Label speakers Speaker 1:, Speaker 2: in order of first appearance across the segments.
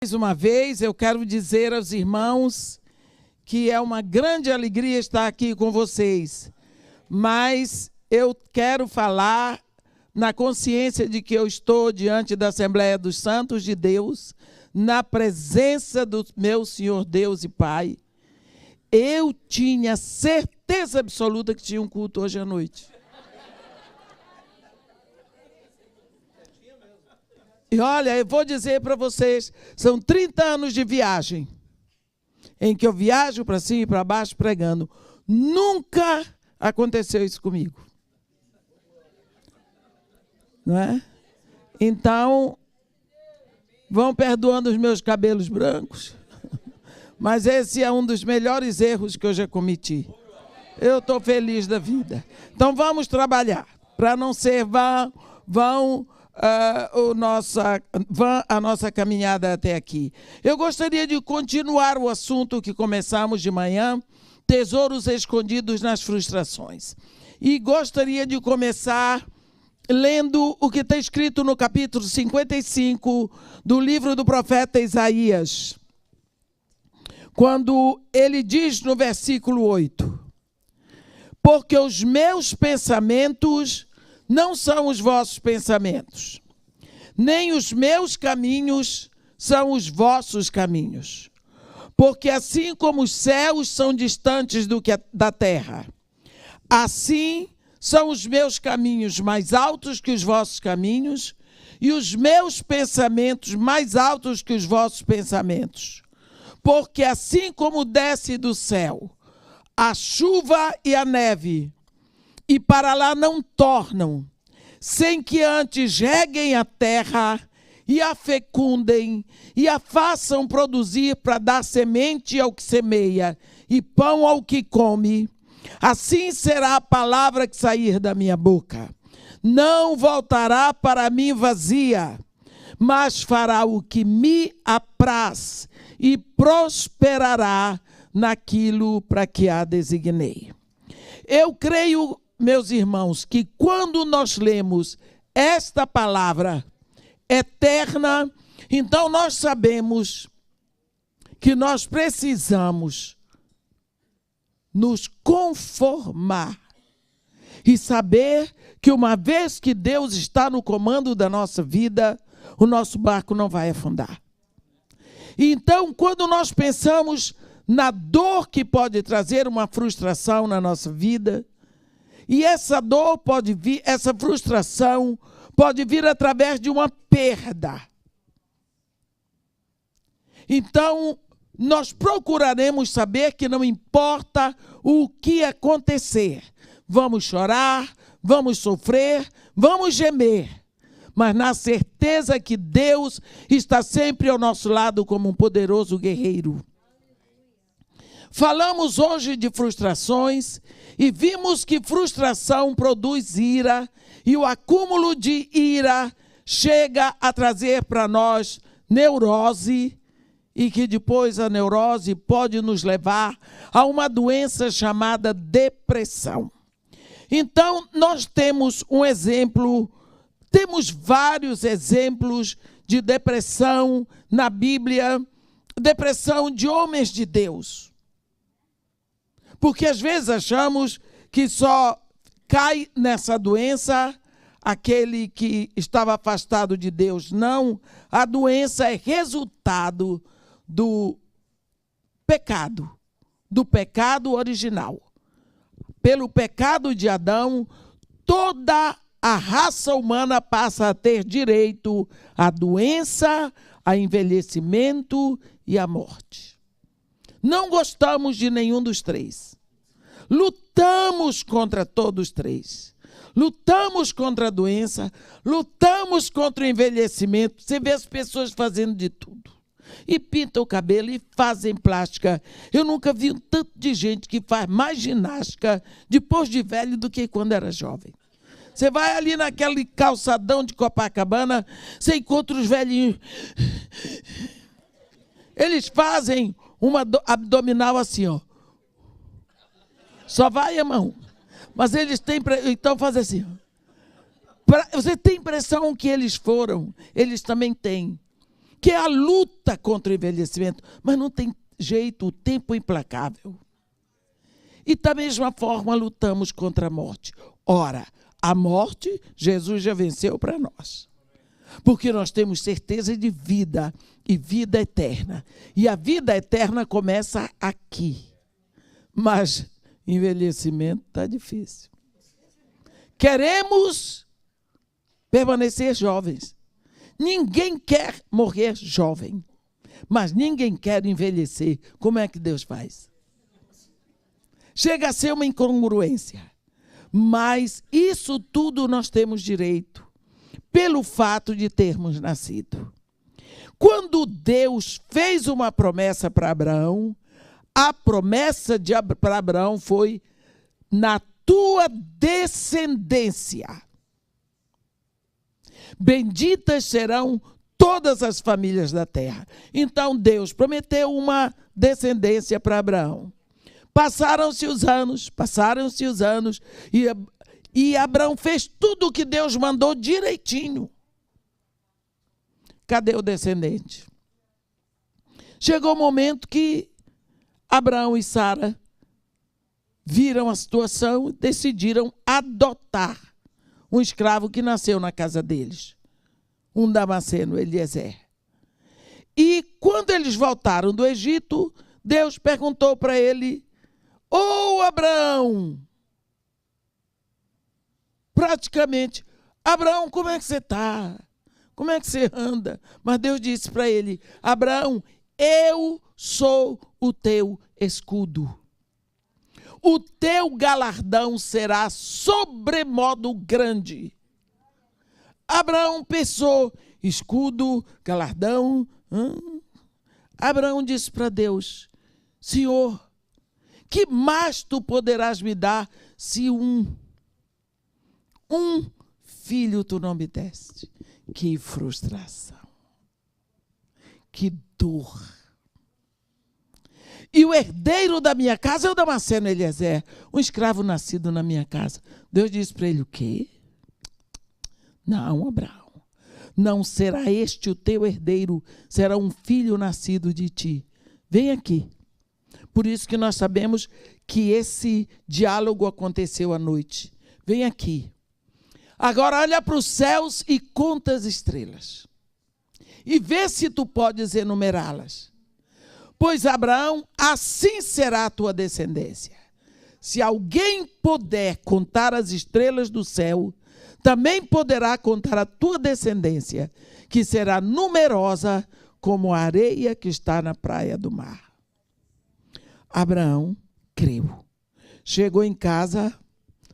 Speaker 1: Mais uma vez, eu quero dizer aos irmãos que é uma grande alegria estar aqui com vocês, mas eu quero falar na consciência de que eu estou diante da Assembleia dos Santos de Deus, na presença do meu Senhor Deus e Pai. Eu tinha certeza absoluta que tinha um culto hoje à noite. E olha, eu vou dizer para vocês, são 30 anos de viagem, em que eu viajo para cima e para baixo pregando. Nunca aconteceu isso comigo. Não é? Então, vão perdoando os meus cabelos brancos, mas esse é um dos melhores erros que eu já cometi. Eu estou feliz da vida. Então, vamos trabalhar, para não ser vão a nossa caminhada até aqui. Eu gostaria de continuar o assunto que começamos de manhã, tesouros escondidos nas frustrações. E gostaria de começar lendo o que está escrito no capítulo 55 do livro do profeta Isaías, quando ele diz no versículo 8: porque os meus pensamentos não são os vossos pensamentos, nem os meus caminhos são os vossos caminhos. Porque assim como os céus são distantes da terra, assim são os meus caminhos mais altos que os vossos caminhos, e os meus pensamentos mais altos que os vossos pensamentos. Porque assim como desce do céu a chuva e a neve, e para lá não tornam, sem que antes reguem a terra e a fecundem e a façam produzir para dar semente ao que semeia e pão ao que come, assim será a palavra que sair da minha boca. Não voltará para mim vazia, mas fará o que me apraz e prosperará naquilo para que a designei. Eu creio, meus irmãos, que quando nós lemos esta palavra eterna, então nós sabemos que nós precisamos nos conformar e saber que uma vez que Deus está no comando da nossa vida, o nosso barco não vai afundar. Então, quando nós pensamos na dor que pode trazer uma frustração na nossa vida, e essa dor pode vir, essa frustração pode vir através de uma perda. Então, nós procuraremos saber que não importa o que acontecer, vamos chorar, vamos sofrer, vamos gemer, mas na certeza que Deus está sempre ao nosso lado como um poderoso guerreiro. Falamos hoje de frustrações e vimos que frustração produz ira e o acúmulo de ira chega a trazer para nós neurose e que depois a neurose pode nos levar a uma doença chamada depressão. Então, nós temos um exemplo, temos vários exemplos de depressão na Bíblia, depressão de homens de Deus. Porque às vezes achamos que só cai nessa doença aquele que estava afastado de Deus. Não, a doença é resultado do pecado original. Pelo pecado de Adão, toda a raça humana passa a ter direito à doença, a envelhecimento e à morte. Não gostamos de nenhum dos três. Lutamos contra todos os três. Lutamos contra a doença, lutamos contra o envelhecimento. Você vê as pessoas fazendo de tudo. E pintam o cabelo e fazem plástica. Eu nunca vi um tanto de gente que faz mais ginástica depois de velho do que quando era jovem. Você vai ali naquele calçadão de Copacabana, você encontra os velhinhos. Eles fazem uma abdominal assim, ó. Só vai a mão. Mas eles têm... Então faz assim. Você tem impressão que eles foram? Eles também têm. que é a luta contra o envelhecimento, mas não tem jeito, o tempo é implacável. E da mesma forma lutamos contra a morte. Ora, a morte, Jesus já venceu para nós. Porque nós temos certeza de vida e vida eterna. E a vida eterna começa aqui. Mas envelhecimento está difícil. Queremos permanecer jovens. Ninguém quer morrer jovem. Mas ninguém quer envelhecer. Como é que Deus faz? Chega a ser uma incongruência. Mas isso tudo nós temos direito, pelo fato de termos nascido. Quando Deus fez uma promessa para Abraão, a promessa para Abraão foi: na tua descendência, benditas serão todas as famílias da terra. Então Deus prometeu uma descendência para Abraão. Passaram-se os anos, e Abraão fez tudo o que Deus mandou direitinho. Cadê o descendente? Chegou o momento que Abraão e Sara viram a situação e decidiram adotar um escravo que nasceu na casa deles, um damasceno, Eliezer. E quando eles voltaram do Egito, Deus perguntou para ele: ô Abraão, praticamente, Abraão, como é que você está? Como é que você anda? Mas Deus disse para ele: Abraão, eu sou o teu escudo. O teu galardão será sobremodo grande. Abraão pensou: escudo, galardão. Abraão disse para Deus: Senhor, que mais tu poderás me dar se um filho tu não me deste? Que frustração, que dor. E o herdeiro da minha casa é o damasceno Eliezer, um escravo nascido na minha casa. Deus disse para ele: o quê? Não, Abraão, não será este o teu herdeiro, será um filho nascido de ti. Vem aqui. Por isso que nós sabemos que esse diálogo aconteceu à noite. Vem aqui. Agora olha para os céus e conta as estrelas. E vê se tu podes enumerá-las. Pois, Abraão, assim será a tua descendência. Se alguém puder contar as estrelas do céu, também poderá contar a tua descendência, que será numerosa como a areia que está na praia do mar. Abraão creu. Chegou em casa,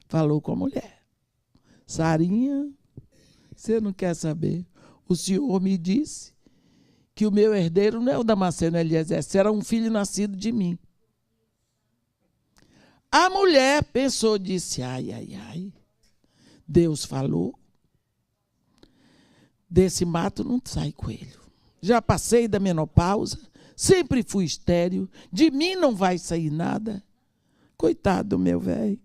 Speaker 1: falou com a mulher: Sarinha, você não quer saber? O Senhor me disse que o meu herdeiro não é o damasceno Eliezer, será um filho nascido de mim. A mulher pensou, disse: ai, Deus falou, desse mato não sai coelho. Já passei da menopausa, sempre fui estéril, de mim não vai sair nada. Coitado do meu velho.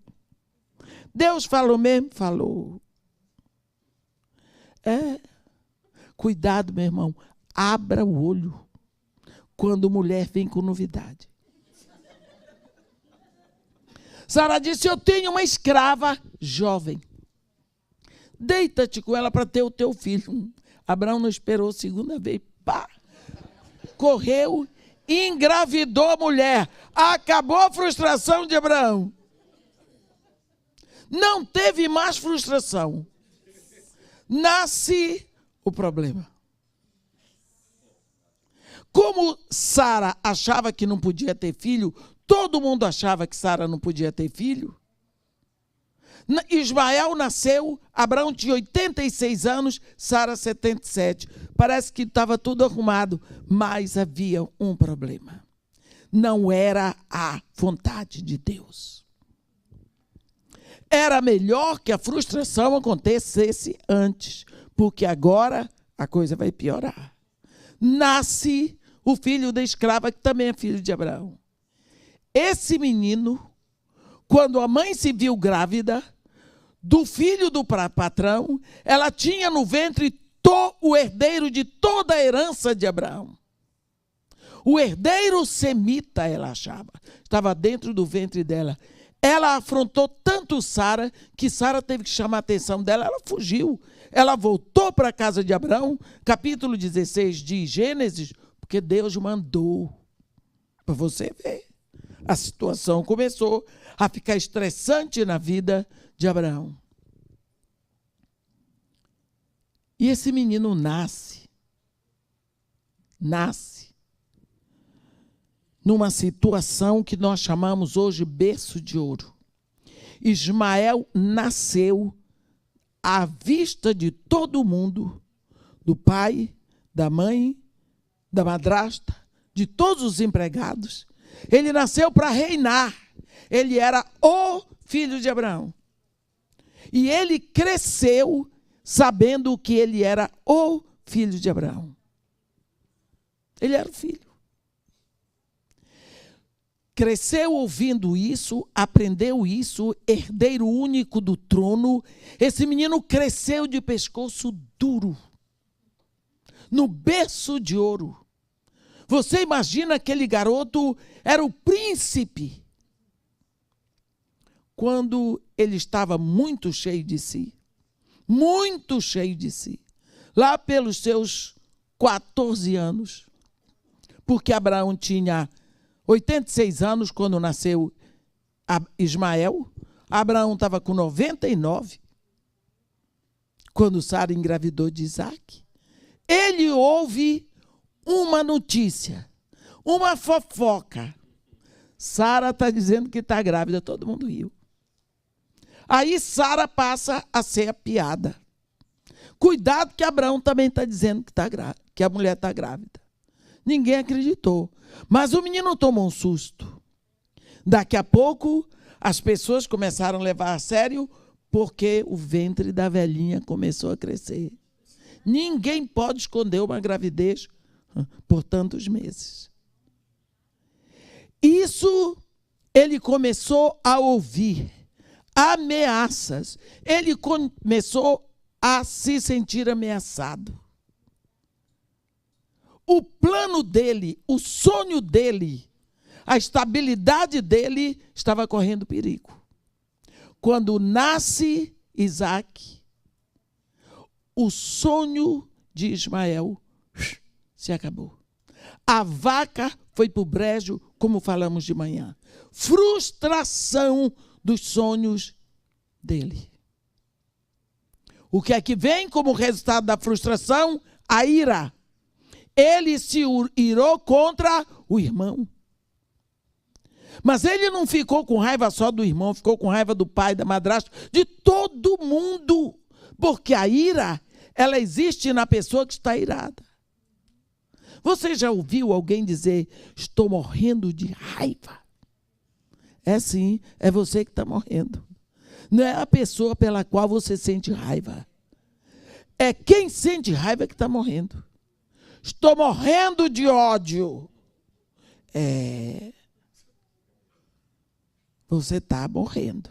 Speaker 1: Deus falou mesmo? Falou. Cuidado, meu irmão, abra o olho quando mulher vem com novidade. Sara disse: eu tenho uma escrava jovem. Deita-te com ela para ter o teu filho. Abraão não esperou a segunda vez. Pá! Correu, engravidou a mulher. Acabou a frustração de Abraão. Não teve mais frustração. Nasce o problema. Como Sara achava que não podia ter filho, todo mundo achava que Sara não podia ter filho. Ismael nasceu, Abraão tinha 86 anos, Sara 77. Parece que estava tudo arrumado, mas havia um problema. Não era a vontade de Deus. Era melhor que a frustração acontecesse antes, porque agora a coisa vai piorar. Nasce o filho da escrava, que também é filho de Abraão. Esse menino, quando a mãe se viu grávida do filho do patrão, ela tinha no ventre o herdeiro de toda a herança de Abraão. O herdeiro semita, ela achava, estava dentro do ventre dela. Ela afrontou tanto Sara, que Sara teve que chamar a atenção dela, ela fugiu. Ela voltou para a casa de Abraão, capítulo 16 de Gênesis, porque Deus mandou. Para você ver. A situação começou a ficar estressante na vida de Abraão. E esse menino nasce numa situação que nós chamamos hoje berço de ouro. Ismael nasceu à vista de todo mundo, do pai, da mãe, da madrasta, de todos os empregados. Ele nasceu para reinar. Ele era o filho de Abraão. E ele cresceu sabendo que ele era o filho de Abraão. Ele era o filho. Cresceu ouvindo isso, aprendeu isso, herdeiro único do trono. Esse menino cresceu de pescoço duro, no berço de ouro. Você imagina aquele garoto, era o príncipe. Quando ele estava muito cheio de si, lá pelos seus 14 anos, porque Abraão tinha 86 anos quando nasceu Ismael, Abraão estava com 99, quando Sara engravidou de Isaac. Ele ouve uma notícia, uma fofoca. Sara está dizendo que está grávida, todo mundo riu. Aí Sara passa a ser a piada. Cuidado que Abraão também está dizendo que a mulher está grávida. Ninguém acreditou. Mas o menino tomou um susto. Daqui a pouco, as pessoas começaram a levar a sério, porque o ventre da velhinha começou a crescer. Ninguém pode esconder uma gravidez por tantos meses. Isso ele começou a ouvir ameaças. Ele começou a se sentir ameaçado. O plano dele, o sonho dele, a estabilidade dele estava correndo perigo. Quando nasce Isaac, o sonho de Ismael se acabou. A vaca foi para o brejo, como falamos de manhã. Frustração dos sonhos dele. O que é que vem como resultado da frustração? A ira. Ele se irou contra o irmão. Mas ele não ficou com raiva só do irmão, ficou com raiva do pai, da madrasta, de todo mundo. Porque a ira, ela existe na pessoa que está irada. Você já ouviu alguém dizer, estou morrendo de raiva? É sim, é você que está morrendo. Não é a pessoa pela qual você sente raiva. É quem sente raiva que está morrendo. Estou morrendo de ódio. Você está morrendo.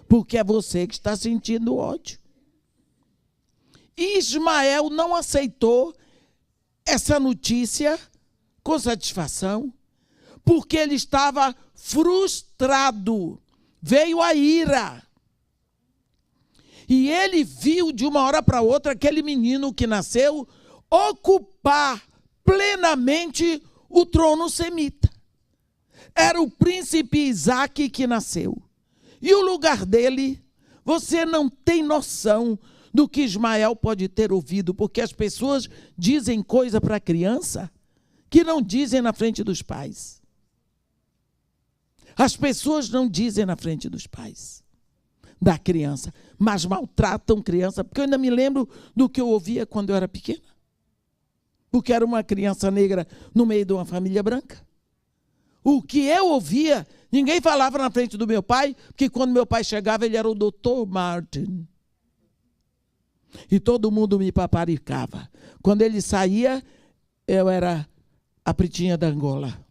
Speaker 1: Porque é você que está sentindo ódio. Ismael não aceitou essa notícia com satisfação, porque ele estava frustrado. Veio a ira. E ele viu de uma hora para outra aquele menino que nasceu ocupar plenamente o trono semita. Era o príncipe Isaac que nasceu. E o lugar dele, você não tem noção do que Ismael pode ter ouvido, porque as pessoas dizem coisa para a criança que não dizem na frente dos pais. As pessoas não dizem na frente dos pais da criança, mas maltratam criança, porque eu ainda me lembro do que eu ouvia quando eu era pequena. Porque era uma criança negra no meio de uma família branca. O que eu ouvia, ninguém falava na frente do meu pai, porque quando meu pai chegava, ele era o Dr. Martin. E todo mundo me paparicava. Quando ele saía, eu era a pretinha da Angola.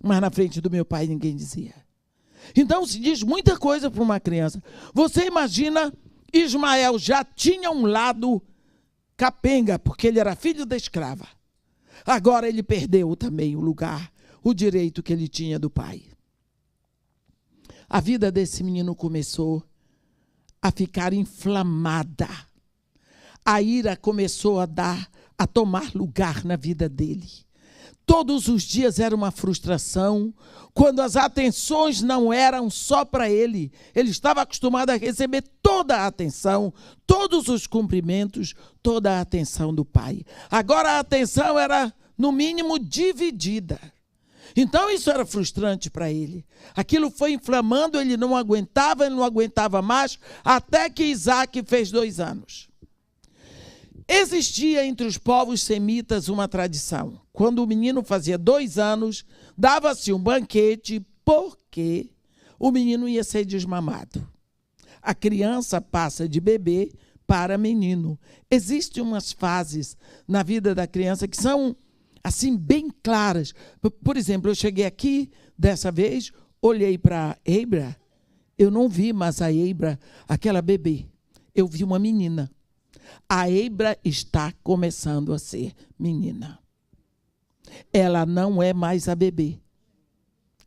Speaker 1: Mas na frente do meu pai ninguém dizia. Então se diz muita coisa para uma criança. Você imagina, Ismael já tinha um lado capenga, porque ele era filho da escrava. Agora ele perdeu também o lugar, o direito que ele tinha do pai. A vida desse menino começou a ficar inflamada. A ira começou a tomar lugar na vida dele. Todos os dias era uma frustração, quando as atenções não eram só para ele. Ele estava acostumado a receber toda a atenção, todos os cumprimentos, toda a atenção do pai. Agora a atenção era, no mínimo, dividida. Então isso era frustrante para ele. Aquilo foi inflamando, ele não aguentava mais, até que Isaac fez 2 anos. Existia entre os povos semitas uma tradição. Quando o menino fazia 2 anos, dava-se um banquete, porque o menino ia ser desmamado. A criança passa de bebê para menino. Existem umas fases na vida da criança que são, assim, bem claras. Por exemplo, eu cheguei aqui, dessa vez, olhei para a Eibra, eu não vi mais a Eibra, aquela bebê. Eu vi uma menina. A Eibra está começando a ser menina. Ela não é mais a bebê.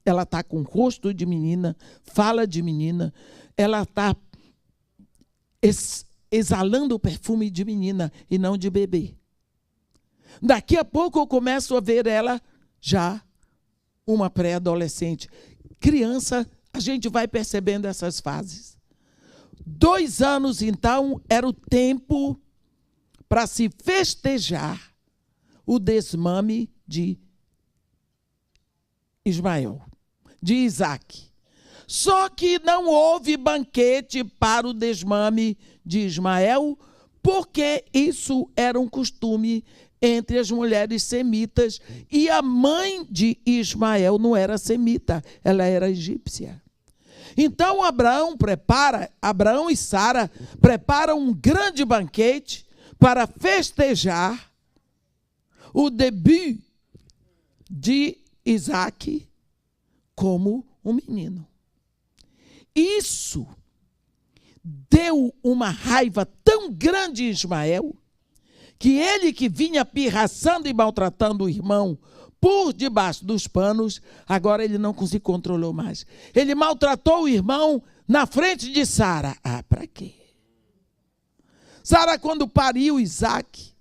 Speaker 1: Ela está com rosto de menina, fala de menina, ela está exalando o perfume de menina e não de bebê. Daqui a pouco eu começo a ver ela já uma pré-adolescente. Criança, a gente vai percebendo essas fases. 2 anos, então, era o tempo para se festejar o desmame de Ismael, de Isaac. Só que não houve banquete para o desmame de Ismael, porque isso era um costume entre as mulheres semitas, e a mãe de Ismael não era semita, ela era egípcia. Então Abraão e Sara preparam um grande banquete para festejar o debut de Isaac como um menino. Isso deu uma raiva tão grande em Ismael, que ele, que vinha pirraçando e maltratando o irmão por debaixo dos panos, agora ele não se controlou mais. Ele maltratou o irmão na frente de Sara. Ah, para quê? Sara, quando pariu Isaac,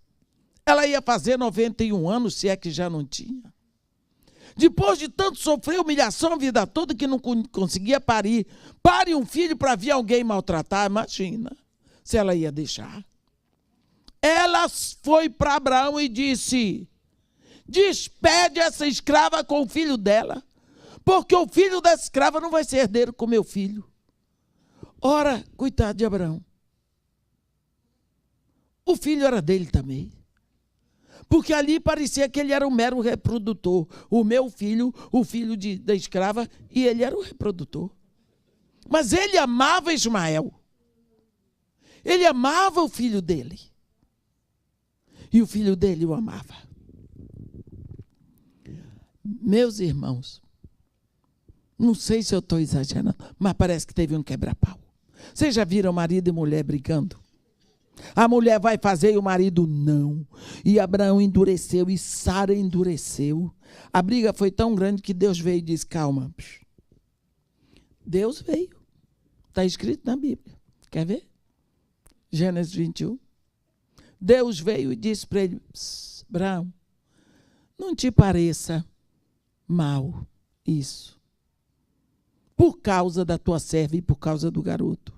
Speaker 1: ela ia fazer 91 anos, se é que já não tinha. Depois de tanto sofrer humilhação a vida toda, que não conseguia parir, pare um filho para vir alguém maltratar, imagina se ela ia deixar. Ela foi para Abraão e disse: despede essa escrava com o filho dela, porque o filho dessa escrava não vai ser herdeiro com meu filho. Ora, coitado de Abraão. O filho era dele também. Porque ali parecia que ele era um mero reprodutor. O meu filho, o filho da escrava, e ele era o reprodutor. Mas ele amava Ismael. Ele amava o filho dele. E o filho dele o amava. Meus irmãos, não sei se eu estou exagerando, mas parece que teve um quebra-pau. Vocês já viram marido e mulher brigando? A mulher vai fazer e o marido não. E Abraão endureceu e Sara endureceu. A briga foi tão grande que Deus veio e disse: calma. Deus veio. Está escrito na Bíblia. Quer ver? Gênesis 21. Deus veio e disse para ele: Abraão, não te pareça mal isso, por causa da tua serva e por causa do garoto.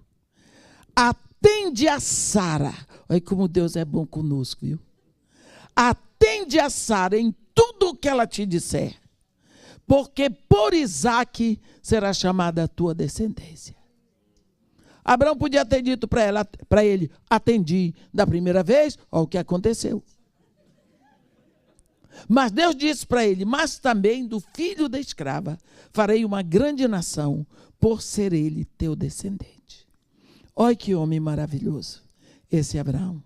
Speaker 1: Atende a Sara. Olha como Deus é bom conosco, viu? Atende a Sara em tudo o que ela te disser, porque por Isaque será chamada a tua descendência. Abraão podia ter dito para ele: atendi da primeira vez, olha o que aconteceu. Mas Deus disse para ele: mas também do filho da escrava farei uma grande nação, por ser ele teu descendente. Olha que homem maravilhoso, esse Abraão.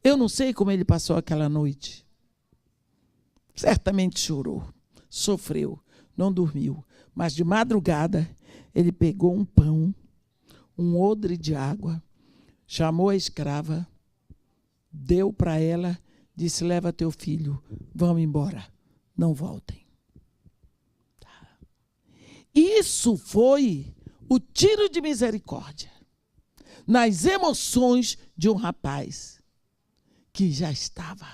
Speaker 1: Eu não sei como ele passou aquela noite. Certamente chorou, sofreu, não dormiu. Mas de madrugada, ele pegou um pão, um odre de água, chamou a escrava deu para ela, disse: leva teu filho, vamos embora, não voltem. Isso foi o tiro de misericórdia nas emoções de um rapaz que já estava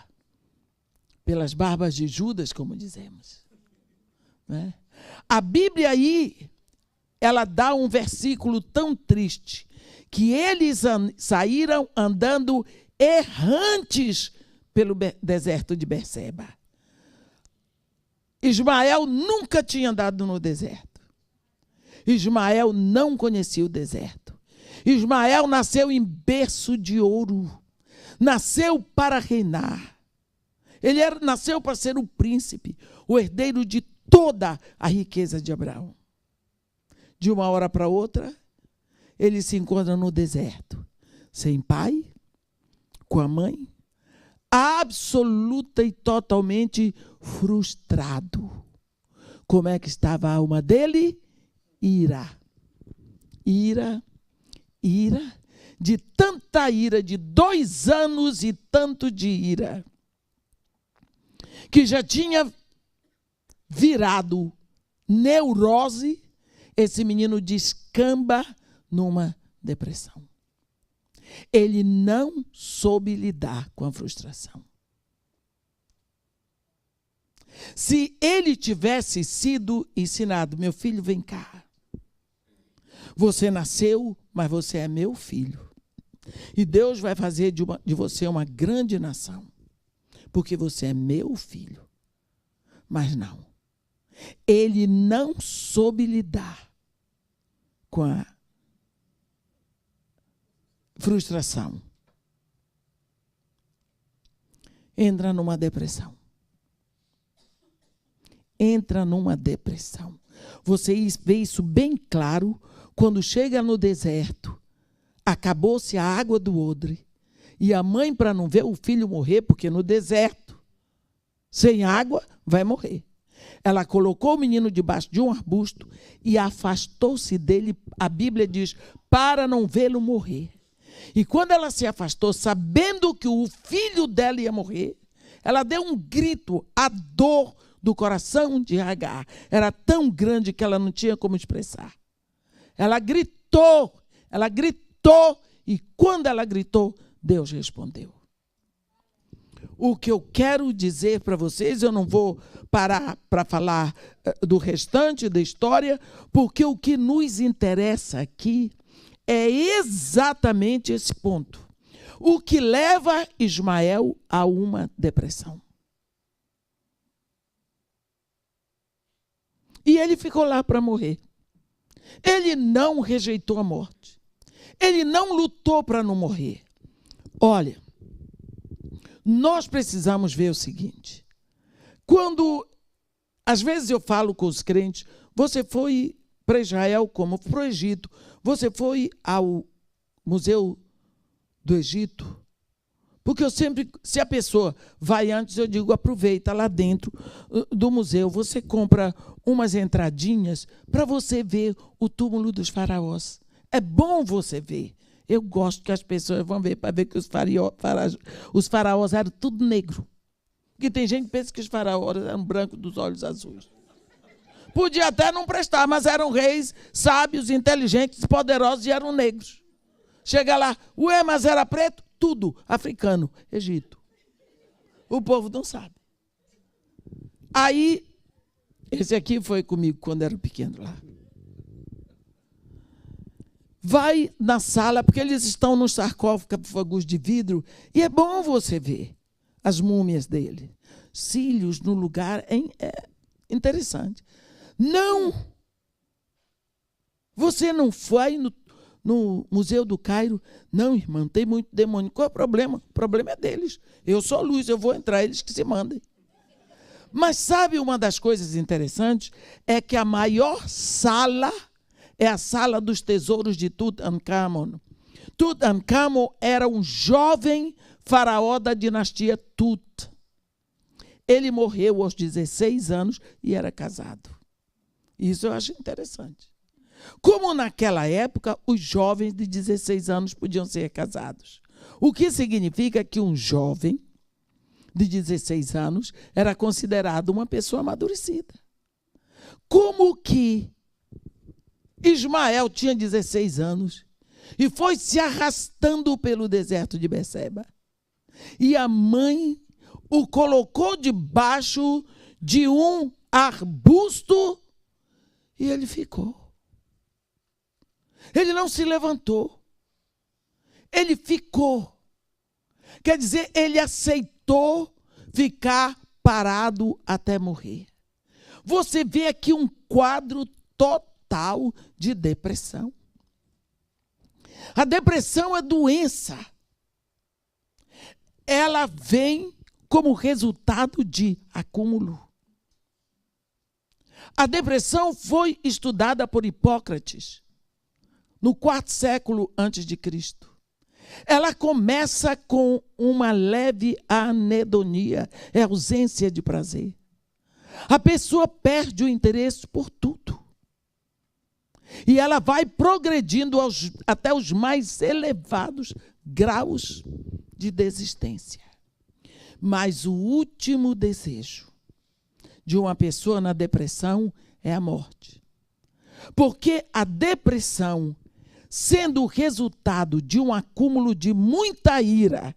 Speaker 1: pelas barbas de Judas, como dizemos. Né? A Bíblia aí, ela dá um versículo tão triste, que eles saíram andando errantes pelo deserto de Berseba. Ismael nunca tinha andado no deserto. Ismael não conhecia o deserto. Ismael nasceu em berço de ouro. Nasceu para reinar. Ele nasceu para ser o príncipe, o herdeiro de toda a riqueza de Abraão. De uma hora para outra, ele se encontra no deserto, sem pai, com a mãe, absoluta e totalmente frustrado. Como é que estava a alma dele? Ira, de tanta ira, de 2 anos e tanto de ira, que já tinha virado neurose, esse menino descamba numa depressão. Ele não soube lidar com a frustração. Se ele tivesse sido ensinado: meu filho, vem cá. Você nasceu, mas você é meu filho. E Deus vai fazer de você uma grande nação, porque você é meu filho. Mas não. Ele não soube lidar com a frustração. Entra numa depressão. Você vê isso bem claro quando chega no deserto. Acabou-se a água do odre. E a mãe, para não ver o filho morrer, porque no deserto, sem água, vai morrer. Ela colocou o menino debaixo de um arbusto e afastou-se dele, a Bíblia diz, para não vê-lo morrer. E quando ela se afastou, sabendo que o filho dela ia morrer, ela deu um grito. A dor do coração de Agar era tão grande que ela não tinha como expressar. Ela gritou, e quando ela gritou, Deus respondeu. O que eu quero dizer para vocês, eu não vou parar para falar do restante da história, porque o que nos interessa aqui é exatamente esse ponto. O que leva Ismael a uma depressão. E ele ficou lá para morrer. Ele não rejeitou a morte. Ele não lutou para não morrer. Olha, nós precisamos ver o seguinte. Quando, às vezes eu falo com os crentes, você foi para Israel como para o Egito, você foi ao Museu do Egito, porque eu sempre, se a pessoa vai antes, eu digo, aproveita lá dentro do museu, você compra umas entradinhas para você ver o túmulo dos faraós. É bom você ver. Eu gosto que as pessoas vão ver, para ver que os faraós eram tudo negro. Porque tem gente que pensa que os faraós eram brancos dos olhos azuis. Podia até não prestar, mas eram reis sábios, inteligentes, poderosos e eram negros. Chega lá, mas era preto? Tudo africano, Egito. O povo não sabe. Aí, esse aqui foi comigo quando era pequeno lá. Vai na sala, porque eles estão nos sarcófagos de vidro, e é bom você ver as múmias dele. Cílios no lugar, é interessante. Não! Você não foi no Museu do Cairo? Não, irmão, tem muito demônio. Qual é o problema? O problema é deles. Eu sou luz, eu vou entrar, eles que se mandem. Mas sabe uma das coisas interessantes? É que a maior sala é a sala dos tesouros de Tutankhamon. Tutankhamon era um jovem faraó da dinastia Tut. Ele morreu aos 16 anos e era casado. Isso eu acho interessante. Como naquela época, os jovens de 16 anos podiam ser casados. O que significa que um jovem de 16 anos era considerado uma pessoa amadurecida. Como que Ismael tinha 16 anos e foi se arrastando pelo deserto de Beceba. E a mãe o colocou debaixo de um arbusto e ele ficou. Ele não se levantou. Ele ficou. Quer dizer, ele aceitou ficar parado até morrer. Você vê aqui um quadro total de depressão. A depressão é doença. Ela vem como resultado de acúmulo. A depressão foi estudada por Hipócrates no 4º século antes de Cristo. Ela começa com uma leve anedonia, é ausência de prazer. A pessoa perde o interesse por tudo. E ela vai progredindo até os mais elevados graus de desistência. Mas o último desejo de uma pessoa na depressão é a morte. Porque a depressão, sendo o resultado de um acúmulo de muita ira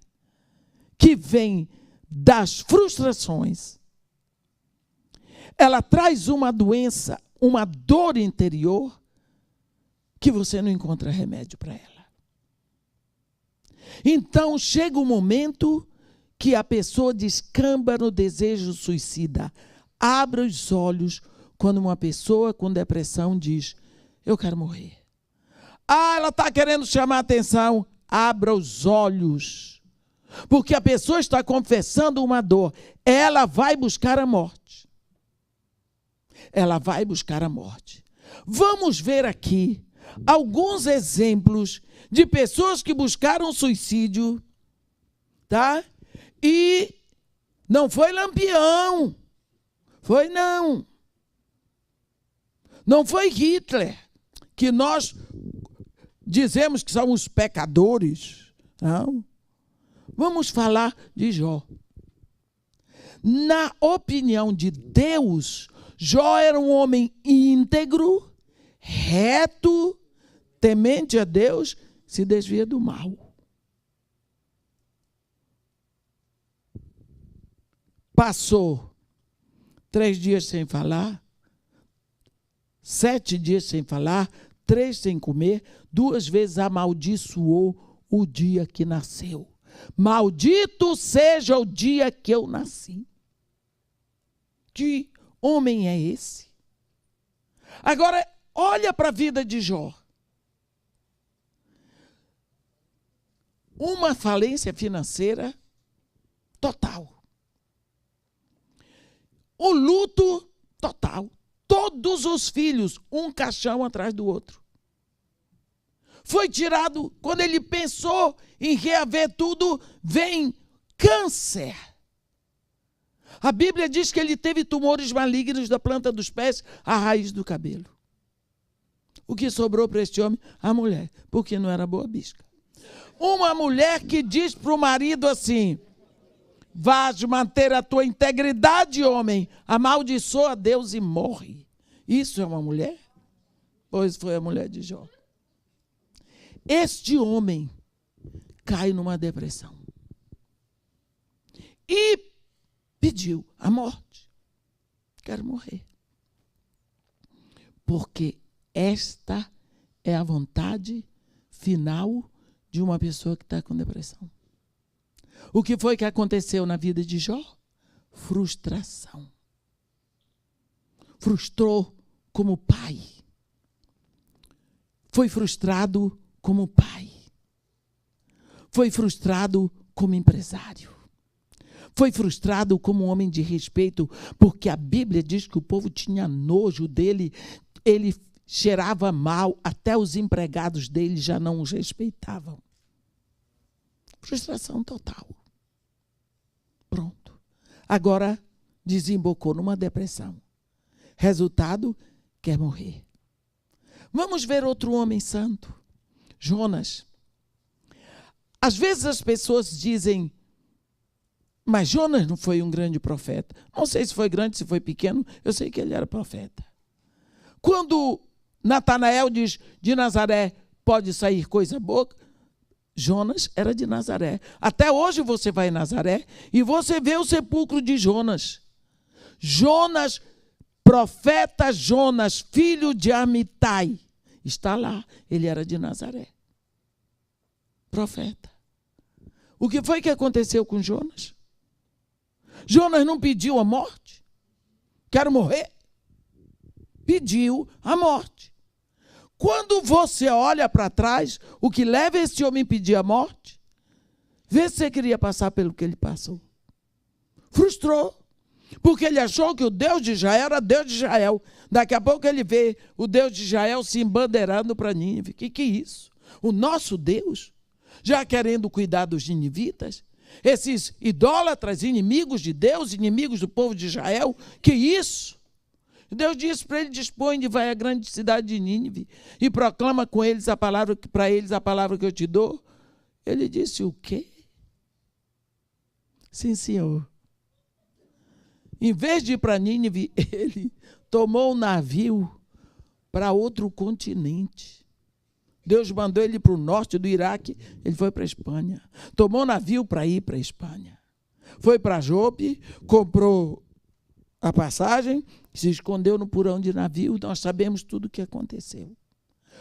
Speaker 1: que vem das frustrações, ela traz uma doença, uma dor interior que você não encontra remédio para ela. Então chega um momento que a pessoa descamba no desejo suicida. Abra os olhos quando uma pessoa com depressão diz: eu quero morrer. Ah, ela está querendo chamar a atenção. Abra os olhos. Porque a pessoa está confessando uma dor. Ela vai buscar a morte. Ela vai buscar a morte. Vamos ver aqui alguns exemplos de pessoas que buscaram suicídio, tá? E não foi Lampião. Foi não. Não foi Hitler, que nós dizemos que são os pecadores. Não. Vamos falar de Jó. Na opinião de Deus, Jó era um homem íntegro, reto, temente a Deus, se desvia do mal. Passou 3 dias sem falar, 7 dias sem falar, 3 sem comer, 2 vezes amaldiçoou o dia que nasceu. Maldito seja o dia que eu nasci. Que homem é esse? Agora, olha para a vida de Jó. Uma falência financeira total. O luto total. Todos os filhos, um caixão atrás do outro. Foi tirado, quando ele pensou em reaver tudo, vem câncer. A Bíblia diz que ele teve tumores malignos da planta dos pés à raiz do cabelo. O que sobrou para este homem? A mulher, porque não era boa bisca. Uma mulher que diz para o marido assim: vais manter a tua integridade, homem, amaldiçoa a Deus e morre. Isso é uma mulher? Pois foi a mulher de Jó. Este homem cai numa depressão e pediu a morte. Quero morrer. Porque esta é a vontade final de uma pessoa que está com depressão. O que foi que aconteceu na vida de Jó? Frustração. Frustrou como pai. Foi frustrado como pai. Foi frustrado como empresário. Foi frustrado como um homem de respeito, porque a Bíblia diz que o povo tinha nojo dele, ele cheirava mal, até os empregados dele já não os respeitavam. Frustração total. Pronto. Agora desembocou numa depressão. Resultado, quer morrer. Vamos ver outro homem santo, Jonas. Às vezes as pessoas dizem, mas Jonas não foi um grande profeta. Não sei se foi grande, se foi pequeno, eu sei que ele era profeta. Quando Natanael diz, de Nazaré pode sair coisa boa, Jonas era de Nazaré. Até hoje você vai em Nazaré e você vê o sepulcro de Jonas. Jonas, profeta Jonas, filho de Amitai, está lá. Ele era de Nazaré. Profeta. O que foi que aconteceu com Jonas? Jonas não pediu a morte? Quero morrer? Pediu a morte. Quando você olha para trás, o que leva esse homem a pedir a morte? Vê se você queria passar pelo que ele passou. Frustrou. Porque ele achou que o Deus de Israel era Deus de Israel. Daqui a pouco ele vê o Deus de Israel se embandeirando para Nínive. Que é isso? O nosso Deus, já querendo cuidar dos ninivitas, esses idólatras, inimigos de Deus, inimigos do povo de Israel, que isso? Deus disse para ele, dispõe, vai à grande cidade de Nínive e proclama com eles a palavra, para eles a palavra que eu te dou. Ele disse, o quê? Sim, senhor. Em vez de ir para Nínive, ele tomou um navio para outro continente. Deus mandou ele para o norte do Iraque, ele foi para a Espanha. Tomou um navio para ir para a Espanha. Foi para Jope, comprou a passagem, se escondeu no porão de navio, nós sabemos tudo o que aconteceu.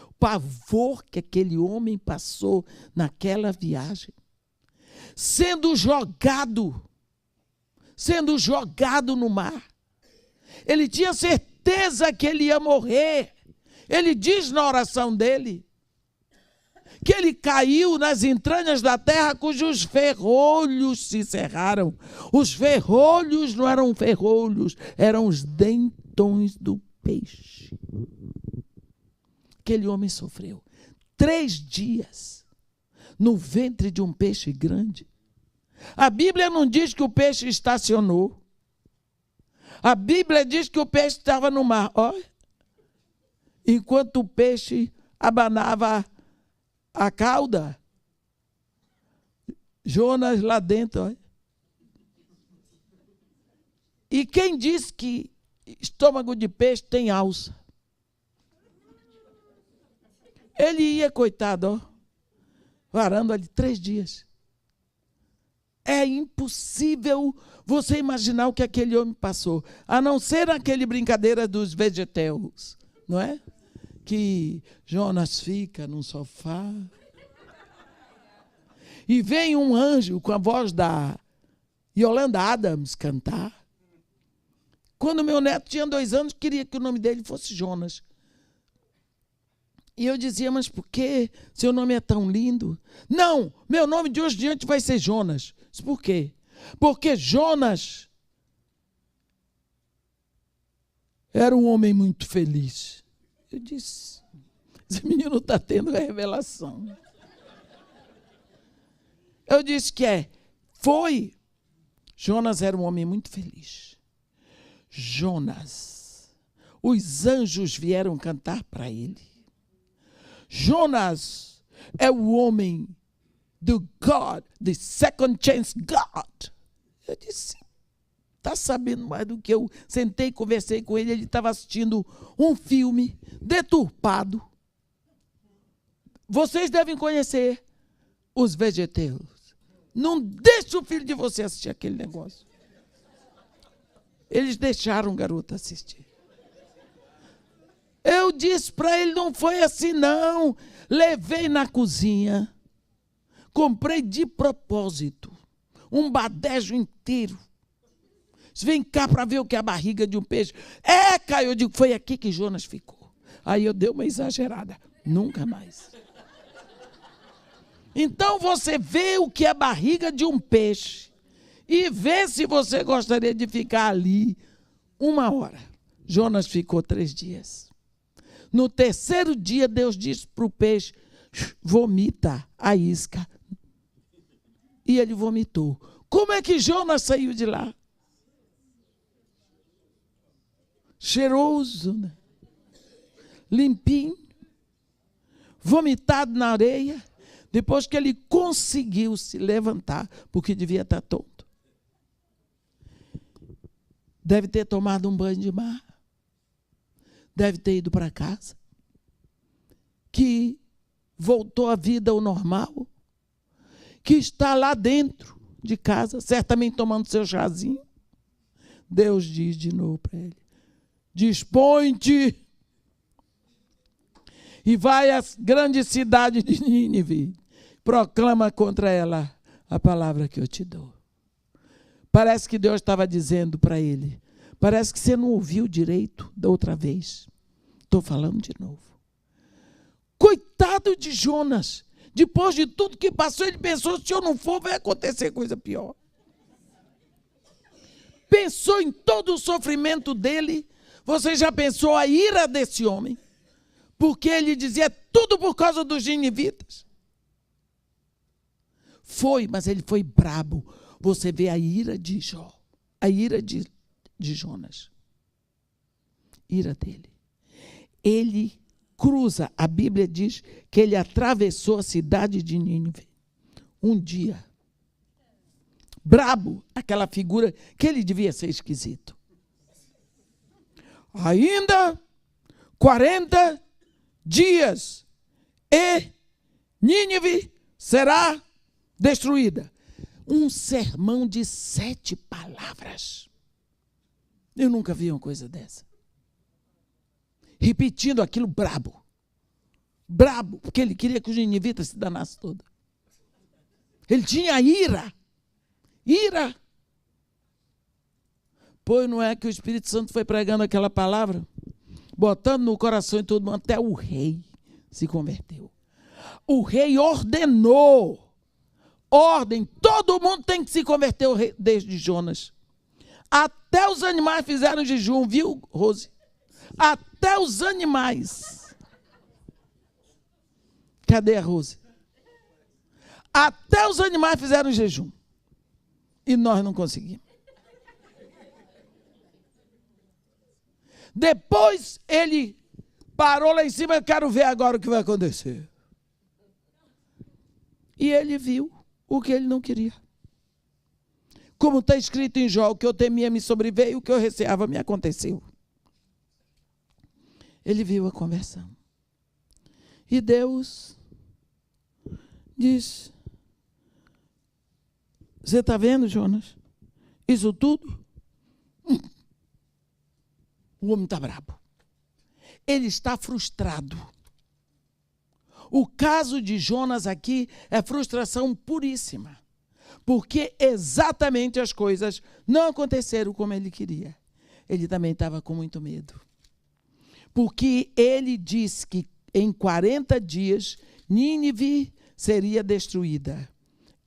Speaker 1: O pavor que aquele homem passou naquela viagem. Sendo jogado no mar. Ele tinha certeza que ele ia morrer. Ele diz na oração dele que ele caiu nas entranhas da terra cujos ferrolhos se cerraram. Os ferrolhos não eram ferrolhos, eram os dentões do peixe. Aquele homem sofreu 3 dias no ventre de um peixe grande. A Bíblia não diz que o peixe estacionou. A Bíblia diz que o peixe estava no mar. Olha, enquanto o peixe abanava a cauda, Jonas lá dentro. Olha. E quem diz que estômago de peixe tem alça? Ele ia, coitado, varando ali 3 dias. É impossível você imaginar o que aquele homem passou, a não ser aquele brincadeira dos vegetais, não é? Que Jonas fica num sofá e vem um anjo com a voz da Yolanda Adams cantar. Quando meu neto tinha 2 anos, queria que o nome dele fosse Jonas. E eu dizia, mas por que seu nome é tão lindo? Não, meu nome de hoje em diante vai ser Jonas. Por quê? Porque Jonas era um homem muito feliz. Eu disse, esse menino está tendo a revelação. Eu disse que foi. Jonas era um homem muito feliz. Jonas, os anjos vieram cantar para ele. Jonas é o homem do God, the second chance God. Eu disse, está sabendo mais do que eu. Sentei, conversei com ele, ele estava assistindo um filme deturpado. Vocês devem conhecer os vegetais. Não deixe o filho de você assistir aquele negócio. Eles deixaram o garoto assistir. Eu disse para ele, não foi assim não. Levei na cozinha, comprei de propósito um badejo inteiro. Vem cá para ver o que é a barriga de um peixe. Caio, eu digo, foi aqui que Jonas ficou. Aí eu dei uma exagerada. Nunca mais. Então você vê o que é a barriga de um peixe e vê se você gostaria de ficar ali 1 hora. Jonas ficou 3 dias. No 3º dia, Deus disse para o peixe, vomita a isca. E ele vomitou. Como é que Jonas saiu de lá? Cheiroso, né? Limpinho, vomitado na areia. depois que ele conseguiu se levantar, porque devia estar tonto. Deve ter tomado um banho de mar. Deve ter ido para casa. Que voltou à vida ao normal. Que está lá dentro de casa, certamente tomando seu chazinho. Deus diz de novo para ele: dispõe-te e vai à grande cidade de Nínive. Proclama contra ela a palavra que eu te dou. Parece que Deus estava dizendo para ele: parece que você não ouviu direito da outra vez. Estou falando de novo. Coitado de Jonas. Depois de tudo que passou, ele pensou: se eu não for, vai acontecer coisa pior. Pensou em todo o sofrimento dele. Você já pensou a ira desse homem? Porque ele dizia: tudo por causa dos ninivitas. Foi, mas ele foi brabo. Você vê a ira de Jó, a ira de Jonas. Ira dele. Ele cruza, a Bíblia diz que ele atravessou a cidade de Nínive um dia. Brabo, aquela figura que ele devia ser esquisito. Ainda 40 dias e Nínive será destruída. Um sermão de 7 palavras. Eu nunca vi uma coisa dessa. Repetindo aquilo brabo. Brabo, porque ele queria que os ninivitas se danassem todos. Ele tinha ira. Ira. Pois não é que o Espírito Santo foi pregando aquela palavra, botando no coração de todo mundo, até o rei se converteu. O rei ordenou. Ordem, todo mundo tem que se converter, o rei, desde Jonas. Até os animais fizeram jejum, viu, Rose? Até os animais. Cadê a Rose? Até os animais fizeram jejum. E nós não conseguimos. Depois ele parou lá em cima: eu quero ver agora o que vai acontecer. E ele viu o que ele não queria. Como está escrito em Jó: o que eu temia me sobreveio, o que eu receava me aconteceu. Ele viu a conversão. E Deus diz: você está vendo, Jonas? Isso tudo? O homem está bravo. Ele está frustrado. O caso de Jonas aqui é frustração puríssima. Porque exatamente as coisas não aconteceram como ele queria. Ele também estava com muito medo. Porque ele disse que em 40 dias Nínive seria destruída.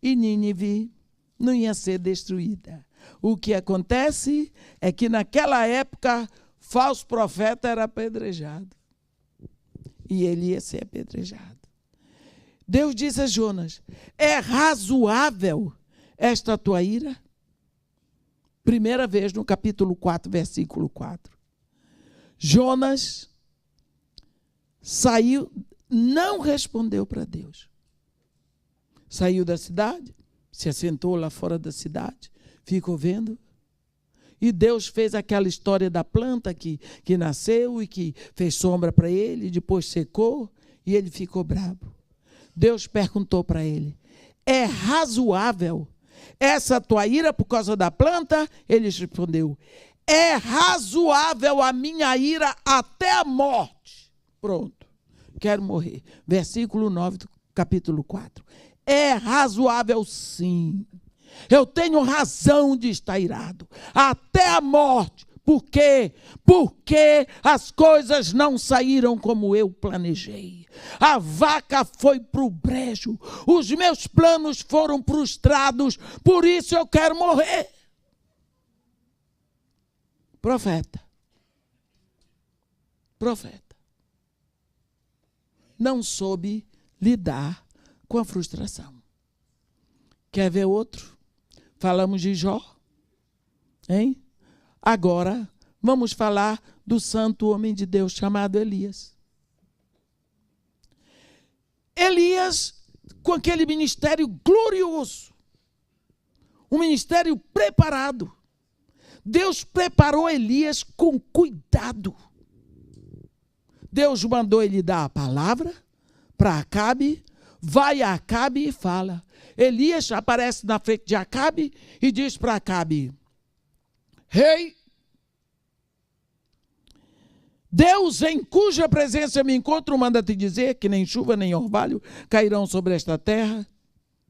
Speaker 1: E Nínive não ia ser destruída. O que acontece é que naquela época, falso profeta era apedrejado. E ele ia ser apedrejado. Deus disse a Jonas: é razoável esta tua ira? Primeira vez no capítulo 4, versículo 4. Jonas saiu, não respondeu para Deus. Saiu da cidade, se assentou lá fora da cidade, ficou vendo. E Deus fez aquela história da planta que nasceu e que fez sombra para ele, depois secou e ele ficou bravo. Deus perguntou para ele: é razoável essa tua ira por causa da planta? Ele respondeu: é razoável a minha ira até a morte. Pronto, quero morrer. Versículo 9 do capítulo 4. É razoável sim. Eu tenho razão de estar irado até a morte. Por quê? Porque as coisas não saíram como eu planejei. A vaca foi para o brejo. Os meus planos foram frustrados. Por isso eu quero morrer. Profeta. Não soube lidar com a frustração. Quer ver outro? Falamos de Jó, hein? Agora, vamos falar do santo homem de Deus chamado Elias. Elias com aquele ministério glorioso, um ministério preparado. Deus preparou Elias com cuidado. Deus mandou ele dar a palavra para Acabe, vai a Acabe e fala. Elias aparece na frente de Acabe e diz para Acabe: Rei, Deus em cuja presença eu me encontro manda te dizer que nem chuva nem orvalho cairão sobre esta terra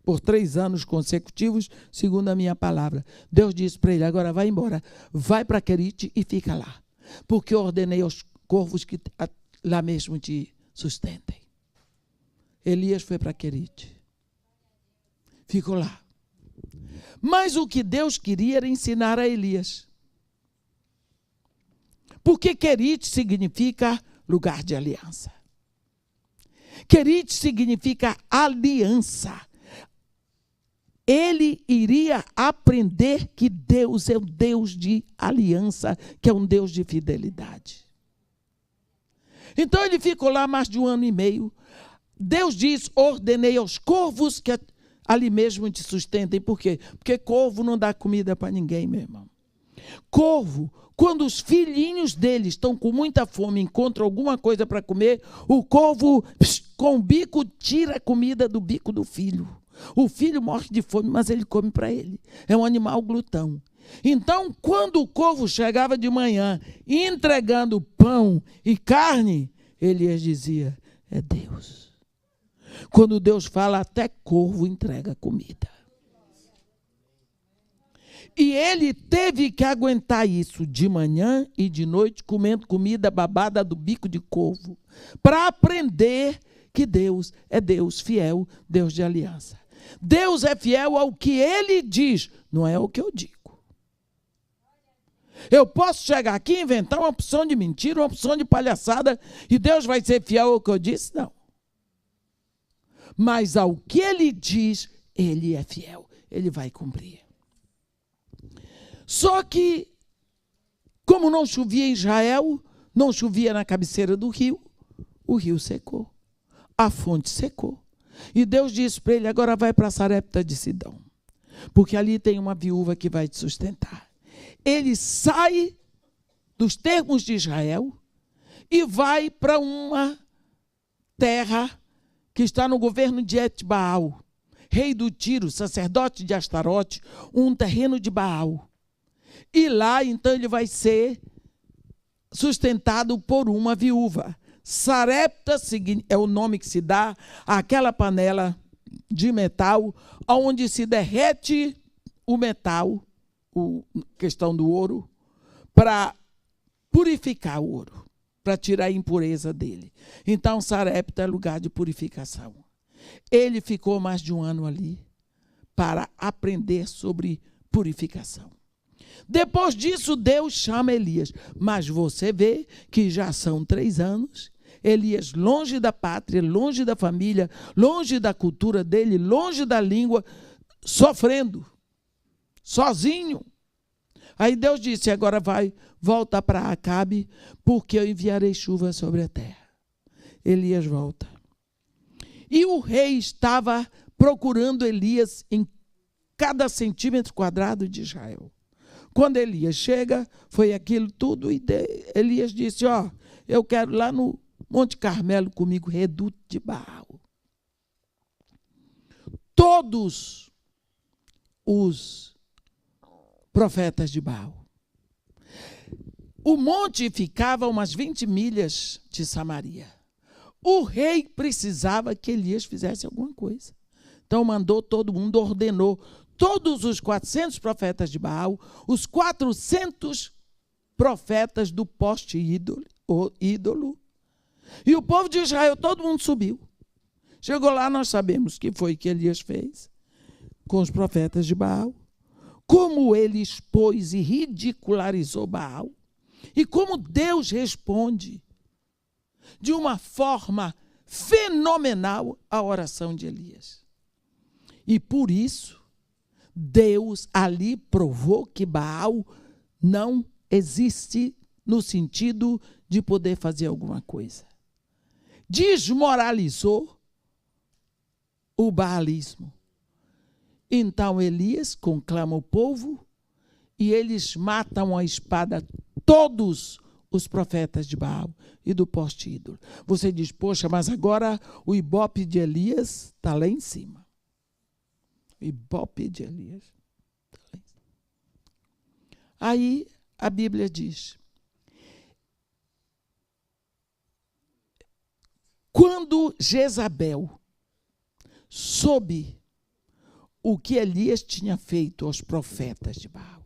Speaker 1: por 3 anos consecutivos, segundo a minha palavra. Deus disse para ele: agora vai embora, vai para Querite e fica lá, porque eu ordenei aos corvos que lá mesmo te sustentem. Elias foi para Querite, ficou lá. Mas o que Deus queria era ensinar a Elias. Porque Querite significa lugar de aliança. Querite significa aliança. Ele iria aprender que Deus é um Deus de aliança, que é um Deus de fidelidade. Então ele ficou lá mais de 1 ano e meio. Deus diz: ordenei aos corvos que ali mesmo te sustentem. Por quê? Porque corvo não dá comida para ninguém, meu irmão. Corvo, quando os filhinhos deles estão com muita fome, encontram alguma coisa para comer, o corvo, com o bico, tira a comida do bico do filho. O filho morre de fome, mas ele come para ele. É um animal glutão. Então, quando o corvo chegava de manhã, entregando pão e carne, Elias dizia: é Deus. Quando Deus fala, até corvo entrega comida. E ele teve que aguentar isso de manhã e de noite, comendo comida babada do bico de corvo, para aprender que Deus é Deus fiel, Deus de aliança. Deus é fiel ao que ele diz, não é o que eu digo. Eu posso chegar aqui e inventar uma opção de mentira, uma opção de palhaçada, e Deus vai ser fiel ao que eu disse? Não. Mas ao que ele diz, ele é fiel, ele vai cumprir. Só que, como não chovia em Israel, não chovia na cabeceira do rio, o rio secou, a fonte secou. E Deus disse para ele: agora vai para Sarepta de Sidom, porque ali tem uma viúva que vai te sustentar. Ele sai dos termos de Israel e vai para uma terra que está no governo de Etbaal, rei do Tiro, sacerdote de Astarote, um terreno de Baal. E lá, então, ele vai ser sustentado por uma viúva. Sarepta é o nome que se dá àquela panela de metal, onde se derrete o metal, questão do ouro, para purificar o ouro, para tirar a impureza dele. Então, Sarepta é lugar de purificação. Ele ficou mais de 1 ano ali para aprender sobre purificação. Depois disso, Deus chama Elias. Mas você vê que já são 3 anos, Elias longe da pátria, longe da família, longe da cultura dele, longe da língua, sofrendo, sozinho. Aí Deus disse: agora volta para Acabe, porque eu enviarei chuva sobre a terra. Elias volta. E o rei estava procurando Elias em cada centímetro quadrado de Israel. Quando Elias chega, foi aquilo tudo, e Elias disse: ó, eu quero lá no Monte Carmelo comigo, reduto de Baal. Todos os profetas de Baal. O monte ficava a umas 20 milhas de Samaria. O rei precisava que Elias fizesse alguma coisa. Então mandou todo mundo, ordenou todos os 400 profetas de Baal, os 400 profetas do poste ídolo, e o povo de Israel, todo mundo subiu. Chegou lá, nós sabemos que foi que Elias fez com os profetas de Baal, como ele expôs e ridicularizou Baal, e como Deus responde de uma forma fenomenal à oração de Elias. E por isso, Deus ali provou que Baal não existe no sentido de poder fazer alguma coisa. Desmoralizou o baalismo. Então Elias conclama o povo e eles matam a espada todos os profetas de Baal e do poste ídolo. Você diz, poxa, mas agora o ibope de Elias está lá em cima. O ibope de Elias está lá em cima. Aí a Bíblia diz, quando Jezabel soube o que Elias tinha feito aos profetas de Baal,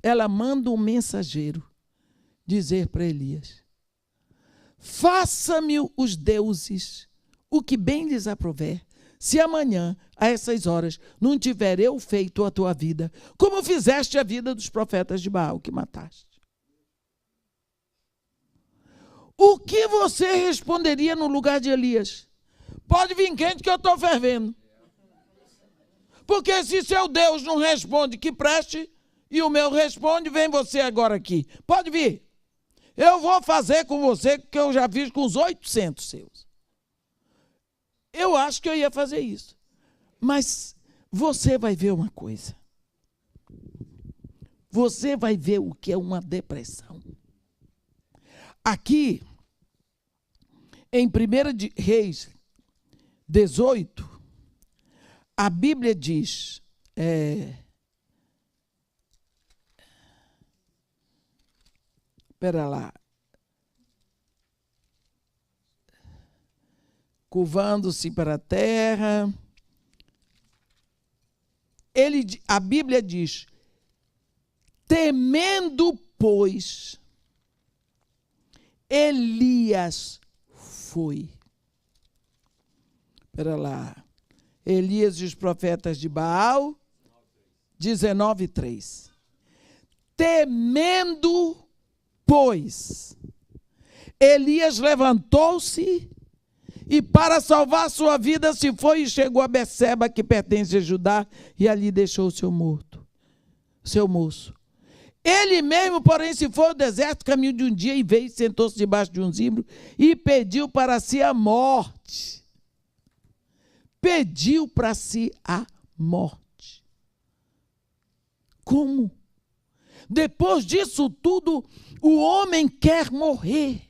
Speaker 1: ela manda um mensageiro dizer para Elias, faça-me os deuses o que bem lhes aprouver, se amanhã, a essas horas, não tiver eu feito a tua vida, como fizeste a vida dos profetas de Baal que mataste. O que você responderia no lugar de Elias? Pode vir quente que eu estou fervendo. Porque se seu Deus não responde que preste, e o meu responde, vem você agora aqui. Pode vir. Eu vou fazer com você o que eu já fiz com os 800 seus. Eu acho que eu ia fazer isso. Mas você vai ver uma coisa. Você vai ver o que é uma depressão. Aqui, em 1 Reis 18, a Bíblia diz, espera lá, curvando-se para a terra, a Bíblia diz, temendo, pois, Elias foi. Espera lá. Elias e os profetas de Baal, 19:3. Temendo, pois, Elias levantou-se e para salvar sua vida se foi e chegou a Beceba, que pertence a Judá, e ali deixou o seu moço. Ele mesmo, porém, se foi ao deserto, caminho de um dia, e veio, sentou-se debaixo de um zimbro e pediu para si a morte. Pediu para si a morte. Como? Depois disso tudo, o homem quer morrer.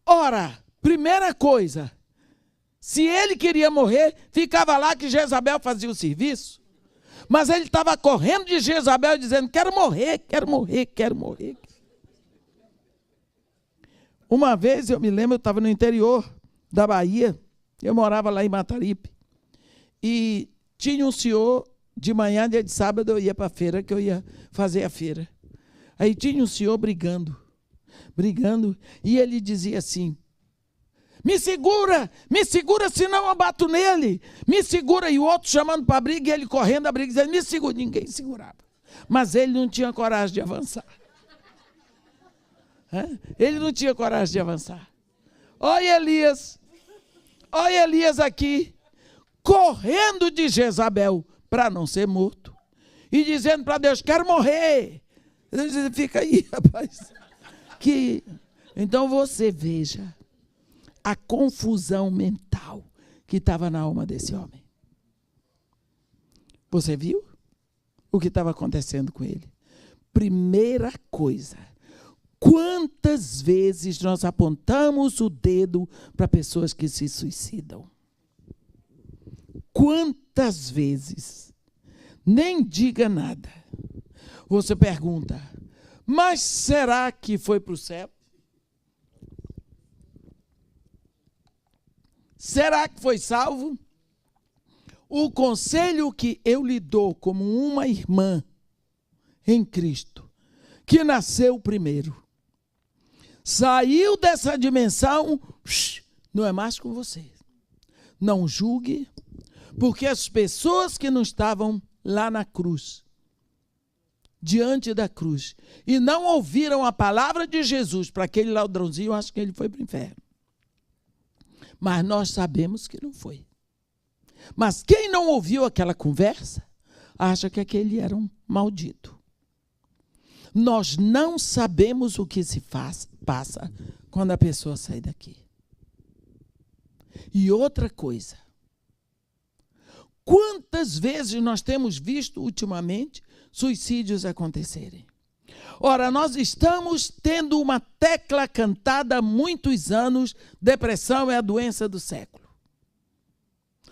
Speaker 1: Ora, primeira coisa, se ele queria morrer, ficava lá que Jezabel fazia o serviço. Mas ele estava correndo de Jezabel dizendo, quero morrer, quero morrer, quero morrer. Uma vez, eu me lembro, eu estava no interior da Bahia, eu morava lá em Mataripe, e tinha um senhor, de manhã, dia de sábado, eu ia para a feira, que eu ia fazer a feira. Aí tinha um senhor brigando, e ele dizia assim, me segura, senão eu bato nele. Me segura. E o outro chamando para a briga, e ele correndo a briga, dizendo, me segura. Ninguém segurava. Mas ele não tinha coragem de avançar. Ele não tinha coragem de avançar. Olha Elias aqui, correndo de Jezabel, para não ser morto. E dizendo para Deus, quero morrer. Deus diz, fica aí, rapaz. Então você veja a confusão mental que estava na alma desse homem. Você viu o que estava acontecendo com ele? Primeira coisa, quantas vezes nós apontamos o dedo para pessoas que se suicidam? Quantas vezes? Nem diga nada. Você pergunta, mas será que foi para o céu? Será que foi salvo? O conselho que eu lhe dou como uma irmã em Cristo, que nasceu primeiro, saiu dessa dimensão, não é mais com você. Não julgue, porque as pessoas que não estavam lá na cruz, diante da cruz, e não ouviram a palavra de Jesus para aquele ladrãozinho, eu acho que ele foi para o inferno. Mas nós sabemos que não foi. Mas quem não ouviu aquela conversa, acha que aquele era um maldito. Nós não sabemos o que se passa quando a pessoa sai daqui. E outra coisa, quantas vezes nós temos visto ultimamente suicídios acontecerem? Ora, nós estamos tendo uma tecla cantada há muitos anos: depressão é a doença do século.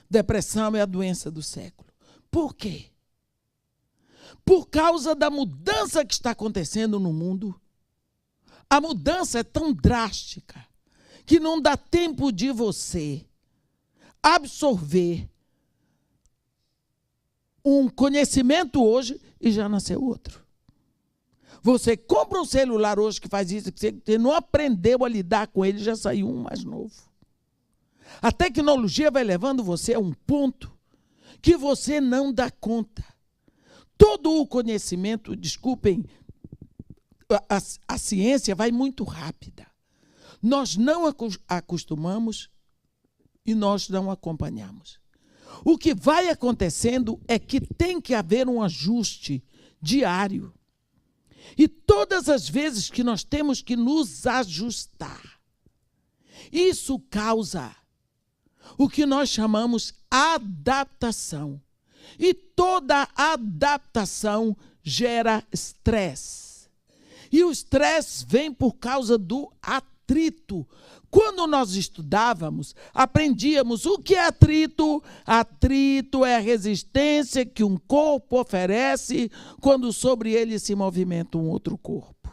Speaker 1: Depressão é a doença do século. Por quê? Por causa da mudança que está acontecendo no mundo. A mudança é tão drástica que não dá tempo de você absorver um conhecimento hoje e já nasceu outro. Você compra um celular hoje que faz isso, que você não aprendeu a lidar com ele, já saiu um mais novo. A tecnologia vai levando você a um ponto que você não dá conta. Todo o conhecimento, desculpem, a ciência vai muito rápida. Nós não acostumamos e nós não acompanhamos. O que vai acontecendo é que tem que haver um ajuste diário. E todas as vezes que nós temos que nos ajustar, isso causa o que nós chamamos adaptação. E toda adaptação gera estresse. E o estresse vem por causa do atrito. Quando nós estudávamos, aprendíamos o que é atrito. Atrito é a resistência que um corpo oferece quando sobre ele se movimenta um outro corpo.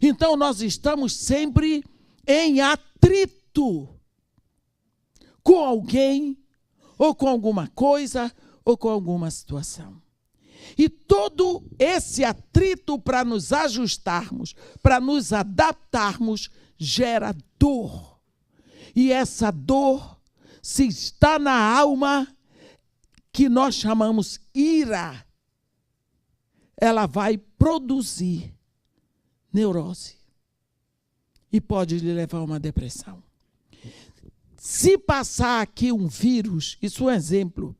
Speaker 1: Então, nós estamos sempre em atrito com alguém, ou com alguma coisa, ou com alguma situação. E todo esse atrito para nos ajustarmos, para nos adaptarmos, gera dor. E essa dor, se está na alma, que nós chamamos ira, ela vai produzir neurose. E pode lhe levar a uma depressão. Se passar aqui um vírus, isso é um exemplo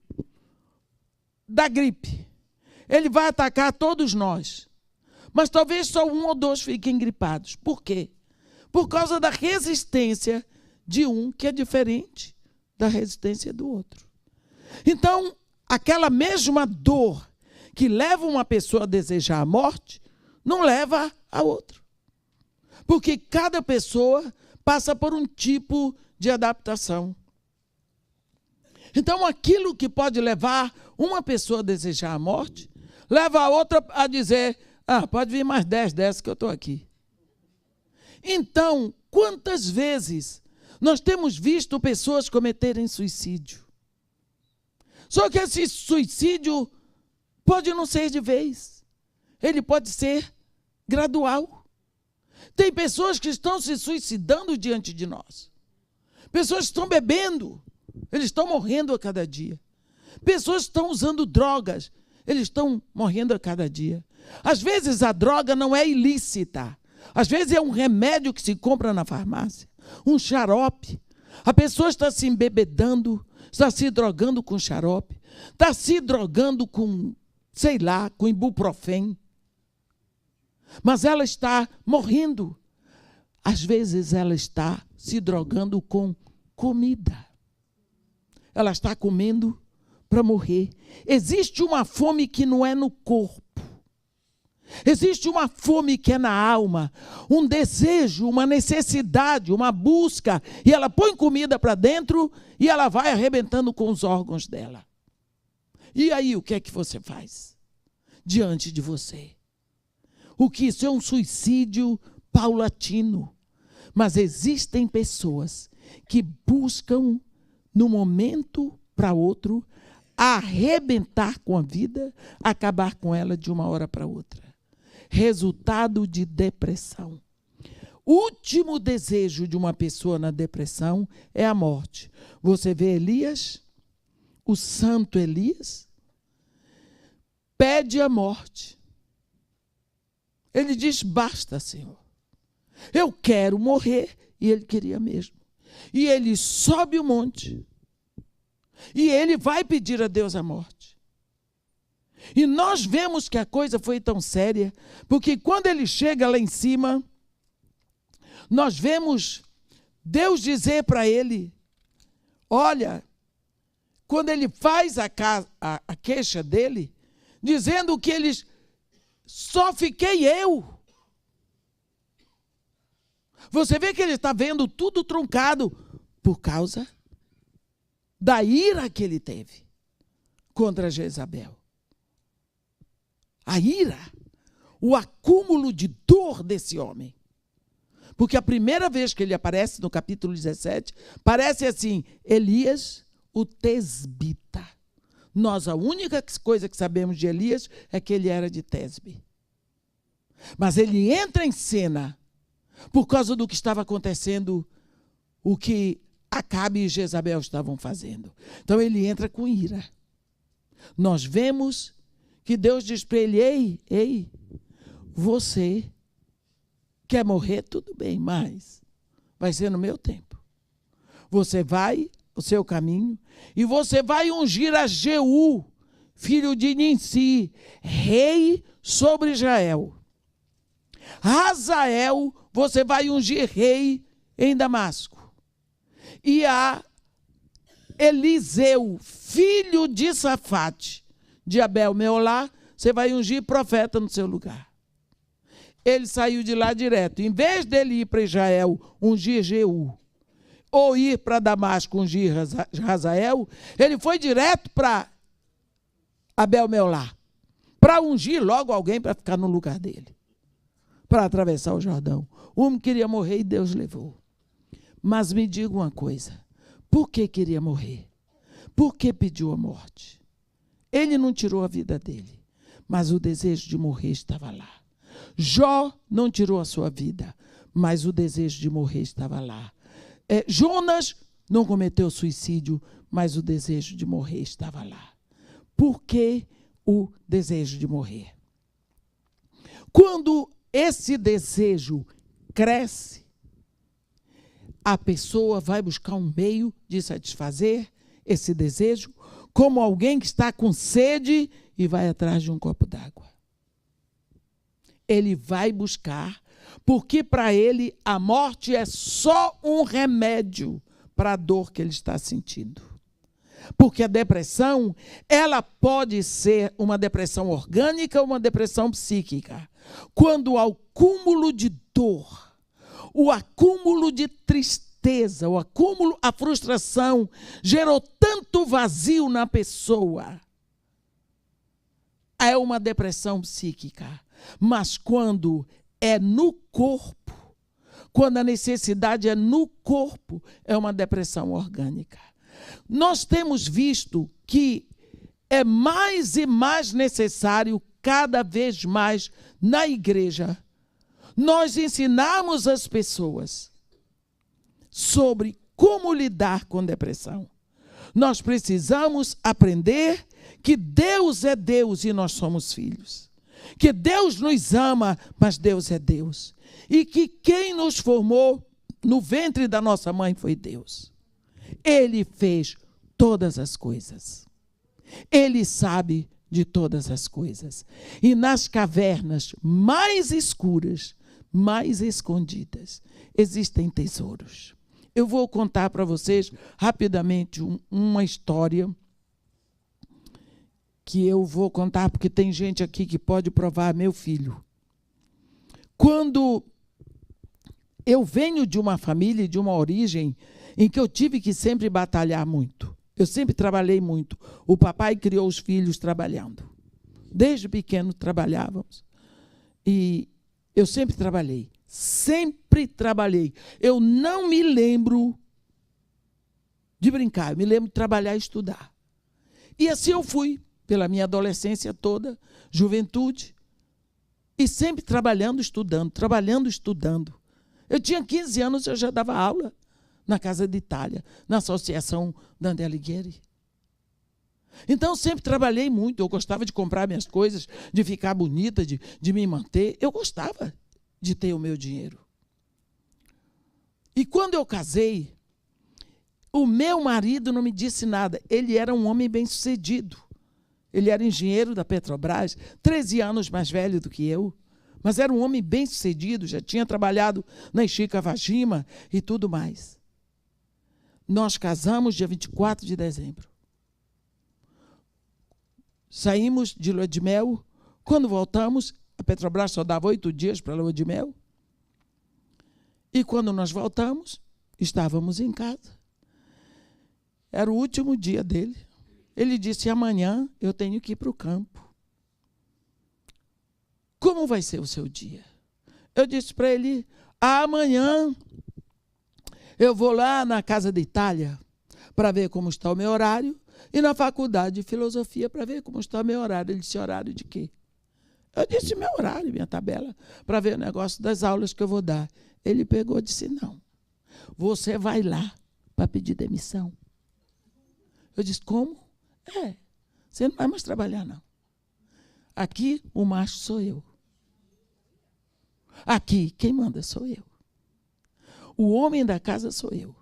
Speaker 1: da gripe, ele vai atacar todos nós. Mas talvez só 1 ou 2 fiquem gripados. Por quê? Por causa da resistência de um que é diferente da resistência do outro. Então, aquela mesma dor que leva uma pessoa a desejar a morte, não leva a outra. Porque cada pessoa passa por um tipo de adaptação. Então, aquilo que pode levar uma pessoa a desejar a morte, leva a outra a dizer: pode vir mais 10 dessas que eu estou aqui. Então, quantas vezes nós temos visto pessoas cometerem suicídio? Só que esse suicídio pode não ser de vez. Ele pode ser gradual. Tem pessoas que estão se suicidando diante de nós. Pessoas estão bebendo, eles estão morrendo a cada dia. Pessoas estão usando drogas, eles estão morrendo a cada dia. Às vezes a droga não é ilícita. Às vezes é um remédio que se compra na farmácia, um xarope. A pessoa está se embebedando, está se drogando com xarope, está se drogando com, com ibuprofeno. Mas ela está morrendo. Às vezes ela está se drogando com comida. Ela está comendo para morrer. Existe uma fome que não é no corpo. Existe uma fome que é na alma, um desejo, uma necessidade, uma busca, e ela põe comida para dentro e ela vai arrebentando com os órgãos dela. E aí, o que é que você faz diante de você? O que isso é um suicídio paulatino. Mas existem pessoas que buscam, no momento para outro, arrebentar com a vida, acabar com ela de uma hora para outra. Resultado de depressão. O último desejo de uma pessoa na depressão é a morte. Você vê Elias, o santo Elias, pede a morte. Ele diz: basta, Senhor. Eu quero morrer. E ele queria mesmo. E ele sobe o monte. E ele vai pedir a Deus a morte. E nós vemos que a coisa foi tão séria, porque quando ele chega lá em cima, nós vemos Deus dizer para ele, olha, quando ele faz a queixa dele, dizendo que eles, só fiquei eu. Você vê que ele está vendo tudo truncado por causa da ira que ele teve contra Jezabel. A ira, o acúmulo de dor desse homem. Porque a primeira vez que ele aparece no capítulo 17, parece assim, Elias, o tesbita. Nós, a única coisa que sabemos de Elias é que ele era de Tesbe. Mas ele entra em cena por causa do que estava acontecendo, o que Acabe e Jezabel estavam fazendo. Então ele entra com ira. Nós vemos que Deus diz para ele, ei, você quer morrer? Tudo bem, mas vai ser no meu tempo. Você vai o seu caminho e você vai ungir a Jeú, filho de Ninsi, rei sobre Israel. Hazael, você vai ungir rei em Damasco. E a Eliseu, filho de Safate, de Abel Meolá, você vai ungir profeta no seu lugar. Ele saiu de lá direto. Em vez dele ir para Israel, ungir Jeú, ou ir para Damasco, ungir Hazael, ele foi direto para Abel Meolá, para ungir logo alguém para ficar no lugar dele, para atravessar o Jordão. O homem queria morrer e Deus levou. Mas me diga uma coisa, por que queria morrer? Por que pediu a morte? Ele não tirou a vida dele, mas o desejo de morrer estava lá. Jó não tirou a sua vida, mas o desejo de morrer estava lá. Jonas não cometeu suicídio, mas o desejo de morrer estava lá. Por que o desejo de morrer? Quando esse desejo cresce, a pessoa vai buscar um meio de satisfazer esse desejo, como alguém que está com sede e vai atrás de um copo d'água. Ele vai buscar, porque para ele a morte é só um remédio para a dor que ele está sentindo. Porque a depressão, ela pode ser uma depressão orgânica ou uma depressão psíquica. Quando há o cúmulo de dor, o acúmulo de tristeza, o acúmulo, a frustração, gerou tanto vazio na pessoa. É uma depressão psíquica. Mas quando é no corpo, quando a necessidade é no corpo, é uma depressão orgânica. Nós temos visto que é mais e mais necessário, cada vez mais, na igreja, nós ensinarmos as pessoas sobre como lidar com depressão. Nós precisamos aprender que Deus é Deus e nós somos filhos. Que Deus nos ama, mas Deus é Deus. E que quem nos formou no ventre da nossa mãe foi Deus. Ele fez todas as coisas. Ele sabe de todas as coisas. E nas cavernas mais escuras, mais escondidas, existem tesouros. Eu vou contar para vocês rapidamente uma história que eu vou contar, porque tem gente aqui que pode provar, meu filho. Quando eu venho de uma família, de uma origem, em que eu tive que sempre batalhar muito. Eu sempre trabalhei muito. O papai criou os filhos trabalhando. Desde pequeno trabalhávamos. E eu sempre trabalhei. Sempre trabalhei. Eu não me lembro de brincar. Eu me lembro de trabalhar e estudar. E assim eu fui, pela minha adolescência toda, juventude. E sempre trabalhando, estudando, trabalhando, estudando. Eu tinha 15 anos, eu já dava aula na Casa de Itália, na Associação Dante Alighieri. Então, sempre trabalhei muito. Eu gostava de comprar minhas coisas, de ficar bonita, de me manter. Eu gostava de ter o meu dinheiro. E quando eu casei, o meu marido não me disse nada. Ele era um homem bem-sucedido. Ele era engenheiro da Petrobras, 13 anos mais velho do que eu. Mas era um homem bem-sucedido, já tinha trabalhado na Ishii Kawajima e tudo mais. Nós casamos dia 24 de dezembro. Saímos de lua de mel. Quando voltamos, a Petrobras só dava 8 dias para a lua de mel. E quando nós voltamos, estávamos em casa. Era o último dia dele. Ele disse, amanhã eu tenho que ir para o campo. Como vai ser o seu dia? Eu disse para ele, amanhã eu vou lá na Casa da Itália para ver como está o meu horário e na faculdade de filosofia para ver como está o meu horário. Ele disse, horário de quê? Eu disse, meu horário, minha tabela, para ver o negócio das aulas que eu vou dar. Ele pegou e disse, não, você vai lá para pedir demissão. Eu disse, como? Você não vai mais trabalhar, não. Aqui o macho sou eu. Aqui quem manda sou eu. O homem da casa sou eu.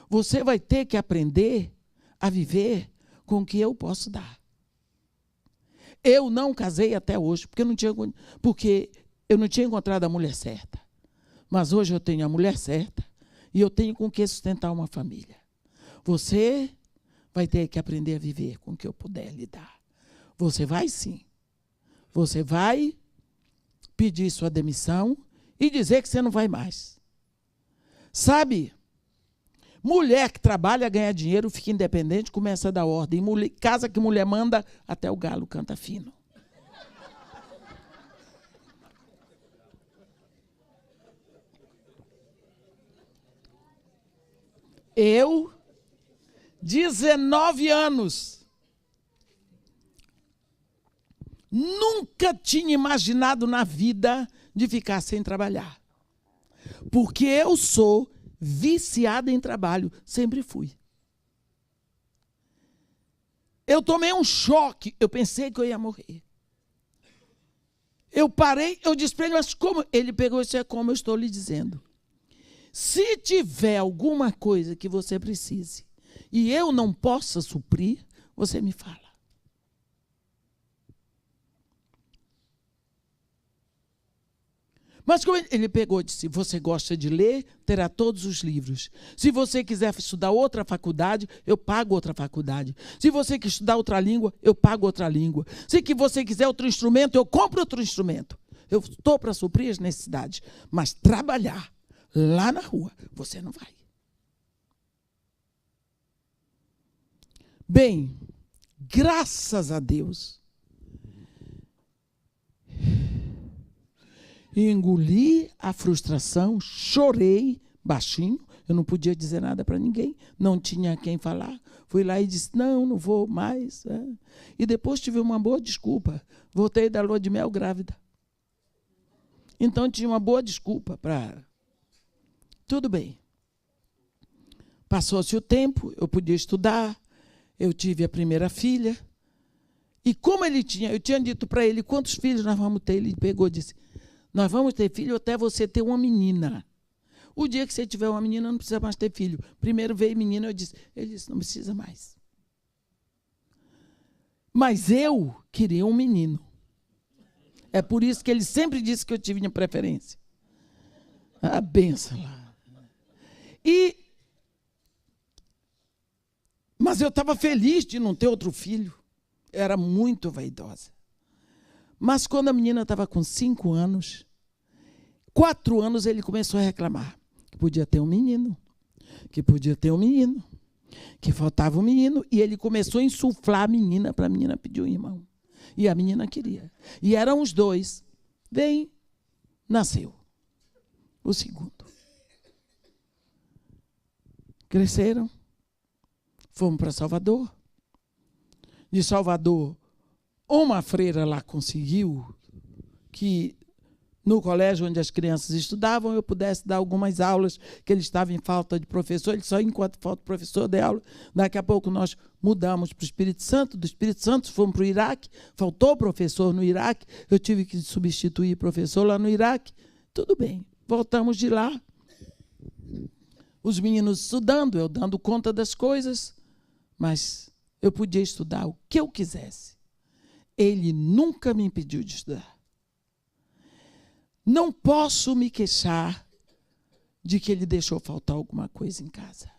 Speaker 1: Você vai ter que aprender a viver com o que eu posso dar. Eu não casei até hoje, porque eu não tinha encontrado a mulher certa. Mas hoje eu tenho a mulher certa e eu tenho com que sustentar uma família. Você vai ter que aprender a viver com o que eu puder lhe dar. Você vai sim. Você vai pedir sua demissão e dizer que você não vai mais. Sabe, mulher que trabalha, ganha dinheiro, fica independente, começa a dar ordem. Casa que mulher manda, até o galo canta fino. Eu, 19 anos, nunca tinha imaginado na vida de ficar sem trabalhar. Porque eu sou viciada em trabalho, sempre fui. Eu tomei um choque, eu pensei que eu ia morrer. Eu parei, eu disse para ele, mas como? Ele pegou isso, é como eu estou lhe dizendo. Se tiver alguma coisa que você precise e eu não possa suprir, você me fala. Mas como ele pegou e disse, você gosta de ler, terá todos os livros. Se você quiser estudar outra faculdade, eu pago outra faculdade. Se você quiser estudar outra língua, eu pago outra língua. Se você quiser outro instrumento, eu compro outro instrumento. Eu estou para suprir as necessidades. Mas trabalhar lá na rua, você não vai. Bem, graças a Deus, engoli a frustração, chorei baixinho, eu não podia dizer nada para ninguém, não tinha quem falar. Fui lá e disse, não vou mais. E depois tive uma boa desculpa, voltei da lua de mel grávida. Então tinha uma boa desculpa para... Tudo bem. Passou-se o tempo, eu podia estudar, eu tive a primeira filha, e como eu tinha dito para ele, quantos filhos nós vamos ter? Ele pegou e disse, nós vamos ter filho até você ter uma menina. O dia que você tiver uma menina, não precisa mais ter filho. Primeiro veio menina, ele disse, não precisa mais. Mas eu queria um menino. É por isso que ele sempre disse que eu tive minha preferência. A benção lá. Mas eu estava feliz de não ter outro filho. Eu era muito vaidosa. Mas quando a menina estava com 5 anos, 4 anos ele começou a reclamar que podia ter um menino, que podia ter um menino, que faltava um menino, e ele começou a insuflar a menina para a menina pedir um irmão. E a menina queria. E eram os dois. Nasceu o segundo. Cresceram, fomos para Salvador. De Salvador, uma freira lá conseguiu que no colégio onde as crianças estudavam eu pudesse dar algumas aulas, que ele estava em falta de professor, ele só enquanto falta de professor deu aula. Daqui a pouco nós mudamos para o Espírito Santo, do Espírito Santo fomos para o Iraque, faltou professor no Iraque, eu tive que substituir professor lá no Iraque. Tudo bem, voltamos de lá. Os meninos estudando, eu dando conta das coisas, mas eu podia estudar o que eu quisesse. Ele nunca me impediu de estudar. Não posso me queixar de que ele deixou faltar alguma coisa em casa.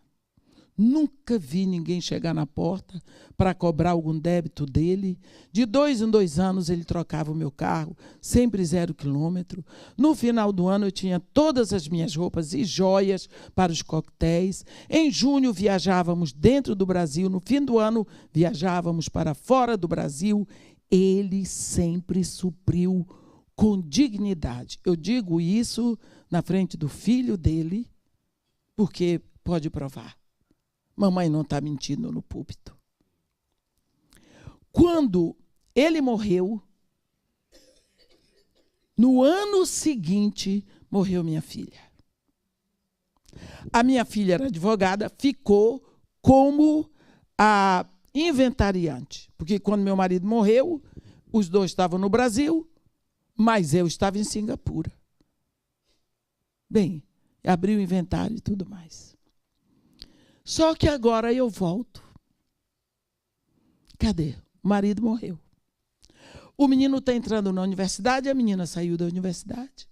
Speaker 1: Nunca vi ninguém chegar na porta para cobrar algum débito dele. De 2 em 2 anos ele trocava o meu carro, sempre 0 quilômetro. No final do ano eu tinha todas as minhas roupas e joias para os coquetéis. Em junho viajávamos dentro do Brasil, no fim do ano viajávamos para fora do Brasil. Ele sempre supriu com dignidade. Eu digo isso na frente do filho dele, porque pode provar. Mamãe não está mentindo no púlpito. Quando ele morreu, no ano seguinte, morreu minha filha. A minha filha era advogada, ficou como a inventariante. Porque quando meu marido morreu, os 2 estavam no Brasil, mas eu estava em Singapura. Bem, abri o inventário e tudo mais. Só que agora eu volto. Cadê? O marido morreu. O menino está entrando na universidade, a menina saiu da universidade.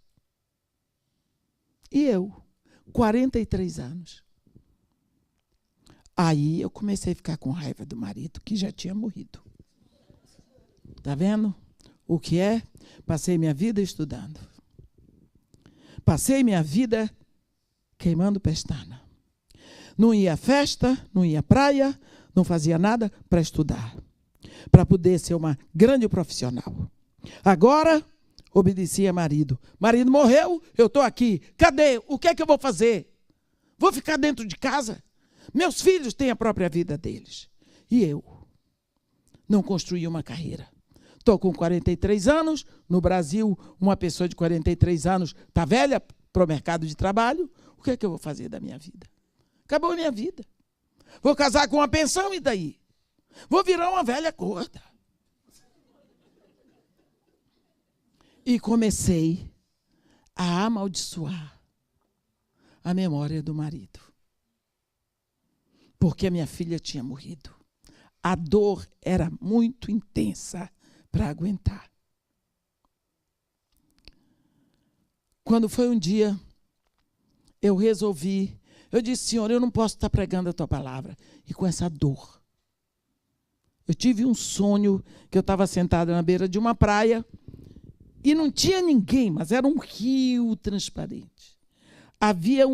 Speaker 1: E eu, 43 anos. Aí eu comecei a ficar com raiva do marido, que já tinha morrido. Está vendo? O que é? Passei minha vida estudando. Passei minha vida queimando pestana. Não ia à festa, não ia à praia, não fazia nada para estudar, para poder ser uma grande profissional. Agora, obedecia marido. Marido morreu, eu estou aqui. Cadê? O que é que eu vou fazer? Vou ficar dentro de casa? Meus filhos têm a própria vida deles. E eu não construí uma carreira. Estou com 43 anos, no Brasil, uma pessoa de 43 anos está velha para o mercado de trabalho. O que é que eu vou fazer da minha vida? Acabou a minha vida. Vou casar com uma pensão e daí? Vou virar uma velha gorda. E comecei a amaldiçoar a memória do marido. Porque a minha filha tinha morrido. A dor era muito intensa para aguentar. Quando foi um dia, eu resolvi. Eu disse, Senhor, eu não posso estar pregando a tua palavra. E com essa dor. Eu tive um sonho que eu estava sentada na beira de uma praia e não tinha ninguém, mas era um rio transparente. Havia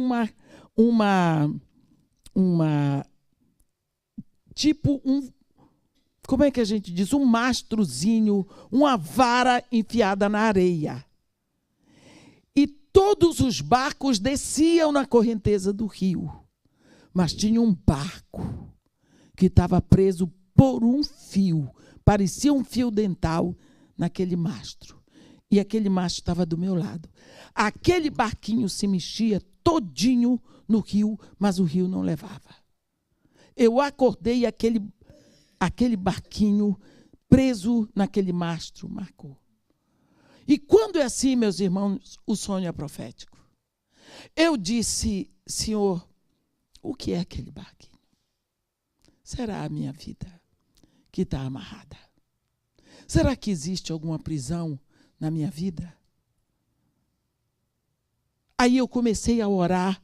Speaker 1: como é que a gente diz? Um mastrozinho, uma vara enfiada na areia. E todos os barcos desciam na correnteza do rio. Mas tinha um barco que estava preso por um fio. Parecia um fio dental naquele mastro. E aquele mastro estava do meu lado. Aquele barquinho se mexia todinho no rio, mas o rio não levava. Eu acordei e aquele barquinho preso naquele mastro marcou. E quando é assim, meus irmãos, o sonho é profético. Eu disse, Senhor, o que é aquele barquinho? Será a minha vida que está amarrada? Será que existe alguma prisão na minha vida? Aí eu comecei a orar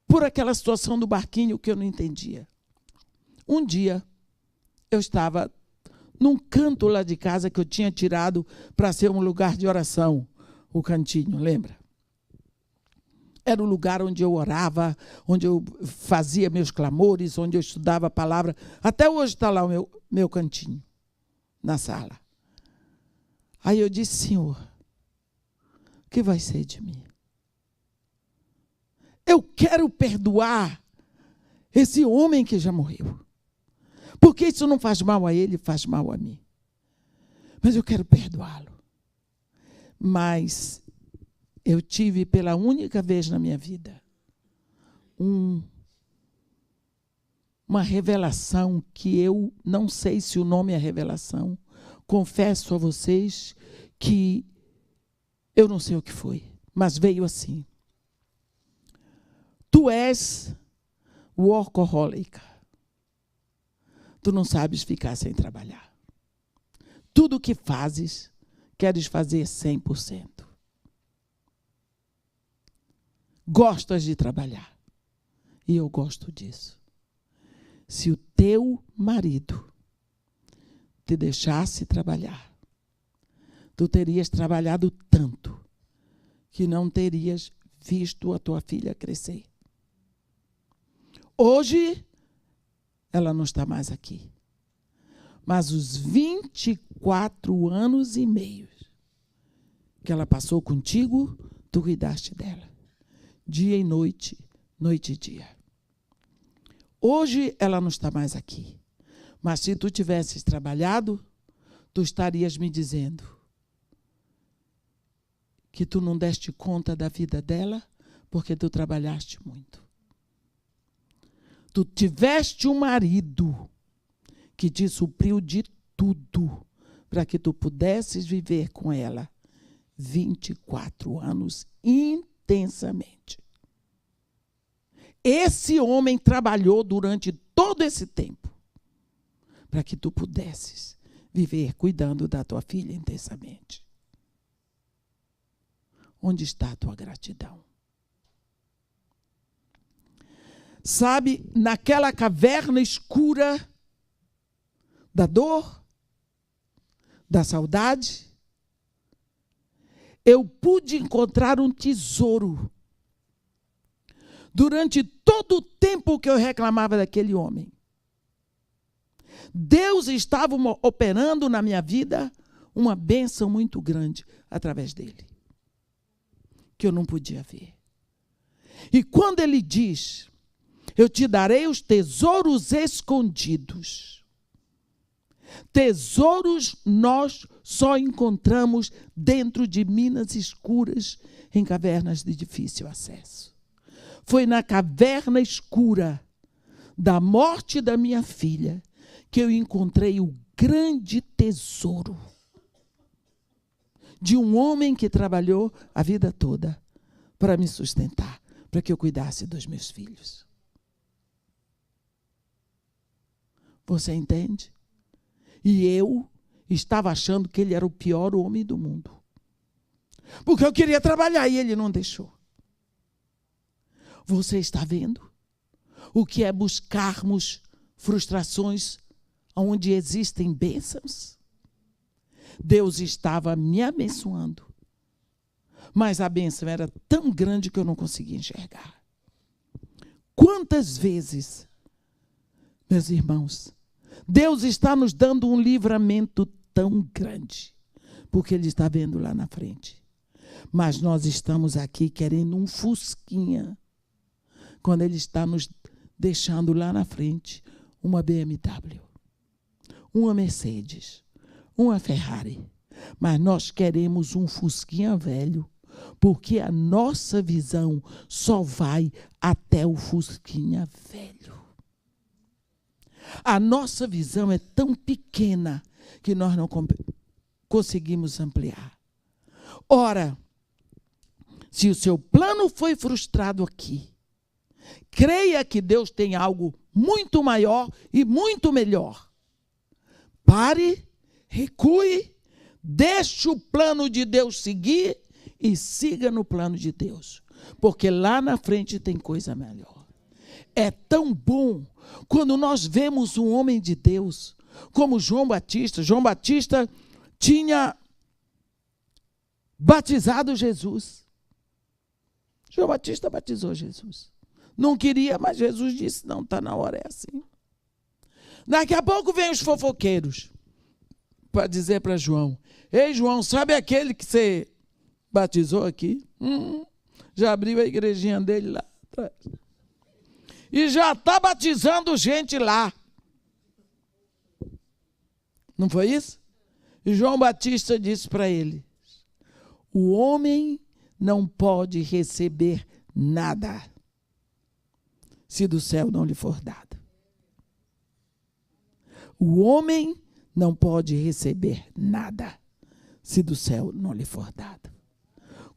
Speaker 1: por aquela situação do barquinho que eu não entendia. Um dia, eu estava num canto lá de casa que eu tinha tirado para ser um lugar de oração, o cantinho, lembra? Era o lugar onde eu orava, onde eu fazia meus clamores, onde eu estudava a palavra. Até hoje está lá o meu cantinho, na sala. Aí eu disse, Senhor, o que vai ser de mim? Eu quero perdoar esse homem que já morreu. Porque isso não faz mal a ele, faz mal a mim. Mas eu quero perdoá-lo. Mas eu tive pela única vez na minha vida uma revelação que eu não sei se o nome é revelação. Confesso a vocês que eu não sei o que foi, mas veio assim. Tu és workaholic. Tu não sabes ficar sem trabalhar. Tudo o que fazes, queres fazer 100%. gostas de trabalhar. E eu gosto disso. Se o teu marido te deixasse trabalhar, tu terias trabalhado tanto que não terias visto a tua filha crescer. Hoje, ela não está mais aqui. Mas os 24 anos e meio que ela passou contigo, tu cuidaste dela. Dia e noite, noite e dia. Hoje, ela não está mais aqui. Mas se tu tivesses trabalhado, tu estarias me dizendo que tu não deste conta da vida dela porque tu trabalhaste muito. Tu tiveste um marido que te supriu de tudo para que tu pudesses viver com ela 24 anos intensamente. Esse homem trabalhou durante todo esse tempo para que tu pudesses viver cuidando da tua filha intensamente. Onde está a tua gratidão? Sabe, naquela caverna escura da dor, da saudade, eu pude encontrar um tesouro. Durante todo o tempo que eu reclamava daquele homem, Deus estava operando na minha vida uma bênção muito grande através dele, que eu não podia ver. E quando ele diz, eu te darei os tesouros escondidos. Tesouros nós só encontramos dentro de minas escuras, em cavernas de difícil acesso. Foi na caverna escura da morte da minha filha que eu encontrei o grande tesouro de um homem que trabalhou a vida toda para me sustentar, para que eu cuidasse dos meus filhos. Você entende? E eu estava achando que ele era o pior homem do mundo. Porque eu queria trabalhar e ele não deixou. Você está vendo o que é buscarmos frustrações onde existem bênçãos? Deus estava me abençoando, mas a bênção era tão grande que eu não conseguia enxergar. Quantas vezes, meus irmãos, Deus está nos dando um livramento tão grande, porque Ele está vendo lá na frente. Mas nós estamos aqui querendo um fusquinha, quando Ele está nos deixando lá na frente uma BMW, uma Mercedes, uma Ferrari. Mas nós queremos um fusquinha velho, porque a nossa visão só vai até o fusquinha velho. A nossa visão é tão pequena que nós não conseguimos ampliar. Ora, se o seu plano foi frustrado aqui, creia que Deus tem algo muito maior e muito melhor. Pare, recue, deixe o plano de Deus seguir e siga no plano de Deus, porque lá na frente tem coisa melhor. É tão bom quando nós vemos um homem de Deus como João Batista. João Batista tinha batizado Jesus. João Batista batizou Jesus. Não queria, mas Jesus disse, não, está na hora, é assim. Daqui a pouco vem os fofoqueiros para dizer para João, ei João, sabe aquele que você batizou aqui? Já abriu a igrejinha dele lá atrás. E já está batizando gente lá. Não foi isso? E João Batista disse para ele, o homem não pode receber nada se do céu não lhe for dado. O homem não pode receber nada se do céu não lhe for dado.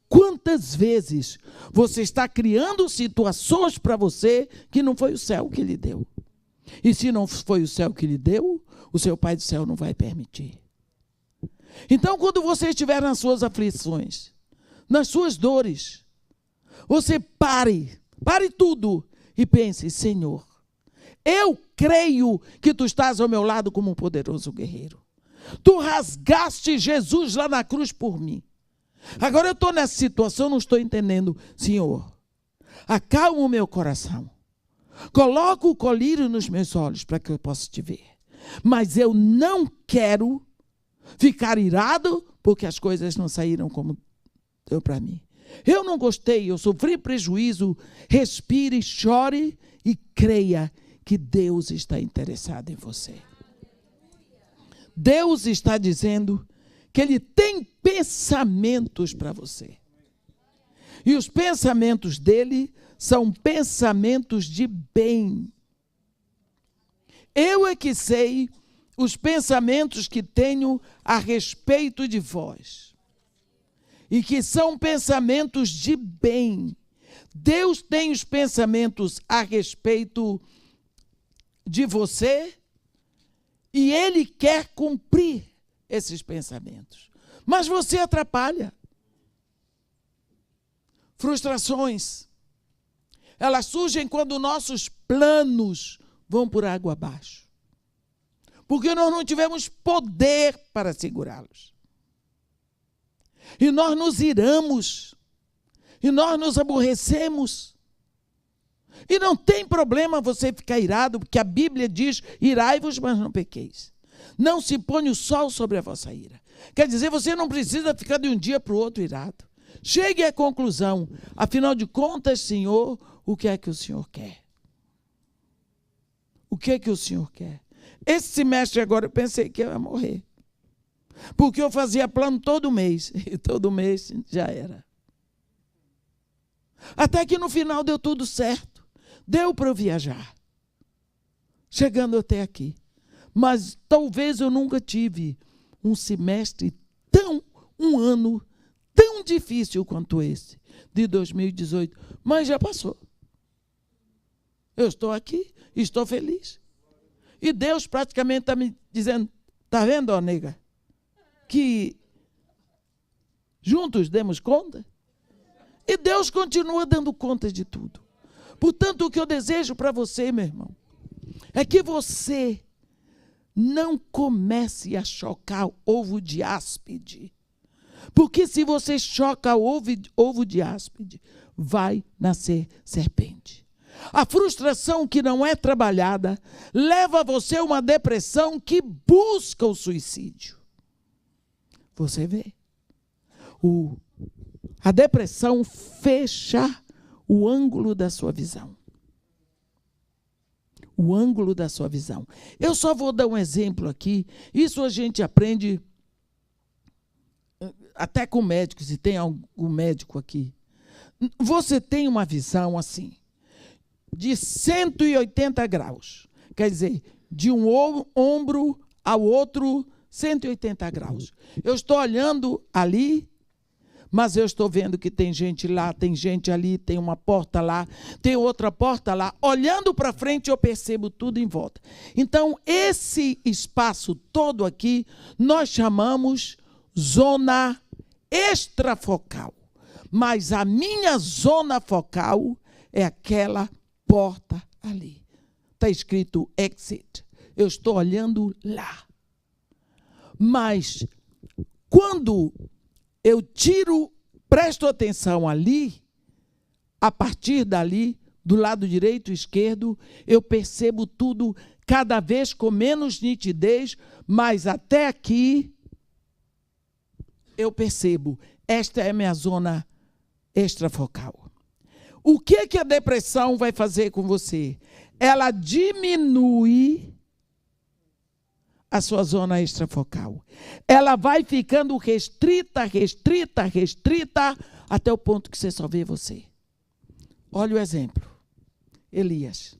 Speaker 1: Quantas vezes você está criando situações para você que não foi o céu que lhe deu? E se não foi o céu que lhe deu, o seu Pai do céu não vai permitir. Então, quando você estiver nas suas aflições, nas suas dores, Você pare tudo e pense: Senhor, eu creio que tu estás ao meu lado como um poderoso guerreiro. Tu rasgaste Jesus lá na cruz por mim. Agora eu estou nessa situação, não estou entendendo. Senhor, acalma o meu coração. Coloca o colírio nos meus olhos para que eu possa te ver. Mas eu não quero ficar irado porque as coisas não saíram como deu para mim. Eu não gostei, eu sofri prejuízo. Respire, chore e creia que Deus está interessado em você. Deus está dizendo que Ele tem pensamentos para você. E os pensamentos dele são pensamentos de bem. Eu é que sei os pensamentos que tenho a respeito de vós. E que são pensamentos de bem. Deus tem os pensamentos a respeito de você e Ele quer cumprir esses pensamentos. Mas você atrapalha. Frustrações. Elas surgem quando nossos planos vão por água abaixo. Porque nós não tivemos poder para segurá-los. E nós nos iramos. E nós nos aborrecemos. E não tem problema você ficar irado, porque a Bíblia diz: irai-vos, mas não pequeis. Não se põe o sol sobre a vossa ira. Quer dizer, você não precisa ficar de um dia para o outro irado. Chegue à conclusão. Afinal de contas, Senhor, o que é que o Senhor quer? O que é que o Senhor quer? Esse semestre agora eu pensei que eu ia morrer. Porque eu fazia plano todo mês. E todo mês já era. Até que no final deu tudo certo. Deu para eu viajar. Chegando até aqui. Mas talvez eu nunca tive um semestre um ano tão difícil quanto esse, de 2018. Mas já passou. Eu estou aqui, estou feliz. E Deus praticamente está me dizendo: está vendo, ó nega, que juntos demos conta? E Deus continua dando conta de tudo. Portanto, o que eu desejo para você, meu irmão, é que você não comece a chocar ovo de áspide. Porque se você choca ovo de áspide, vai nascer serpente. A frustração que não é trabalhada leva você a uma depressão que busca o suicídio. Você vê? A depressão fecha o ângulo da sua visão. O ângulo da sua visão. Eu só vou dar um exemplo aqui. Isso a gente aprende até com médicos, se tem algum médico aqui. Você tem uma visão assim, de 180 graus. Quer dizer, de um ombro ao outro, 180 graus. Eu estou olhando ali, mas eu estou vendo que tem gente lá, tem gente ali, tem uma porta lá, tem outra porta lá. Olhando para frente, eu percebo tudo em volta. Então, esse espaço todo aqui, nós chamamos zona extrafocal. Mas a minha zona focal é aquela porta ali. Está escrito exit. Eu estou olhando lá. Mas quando eu presto atenção ali, a partir dali, do lado direito e esquerdo, eu percebo tudo cada vez com menos nitidez, mas até aqui eu percebo. Esta é a minha zona extrafocal. O que a depressão vai fazer com você? Ela diminui a sua zona extrafocal. Ela vai ficando restrita, até o ponto que você só vê você. Olha o exemplo. Elias.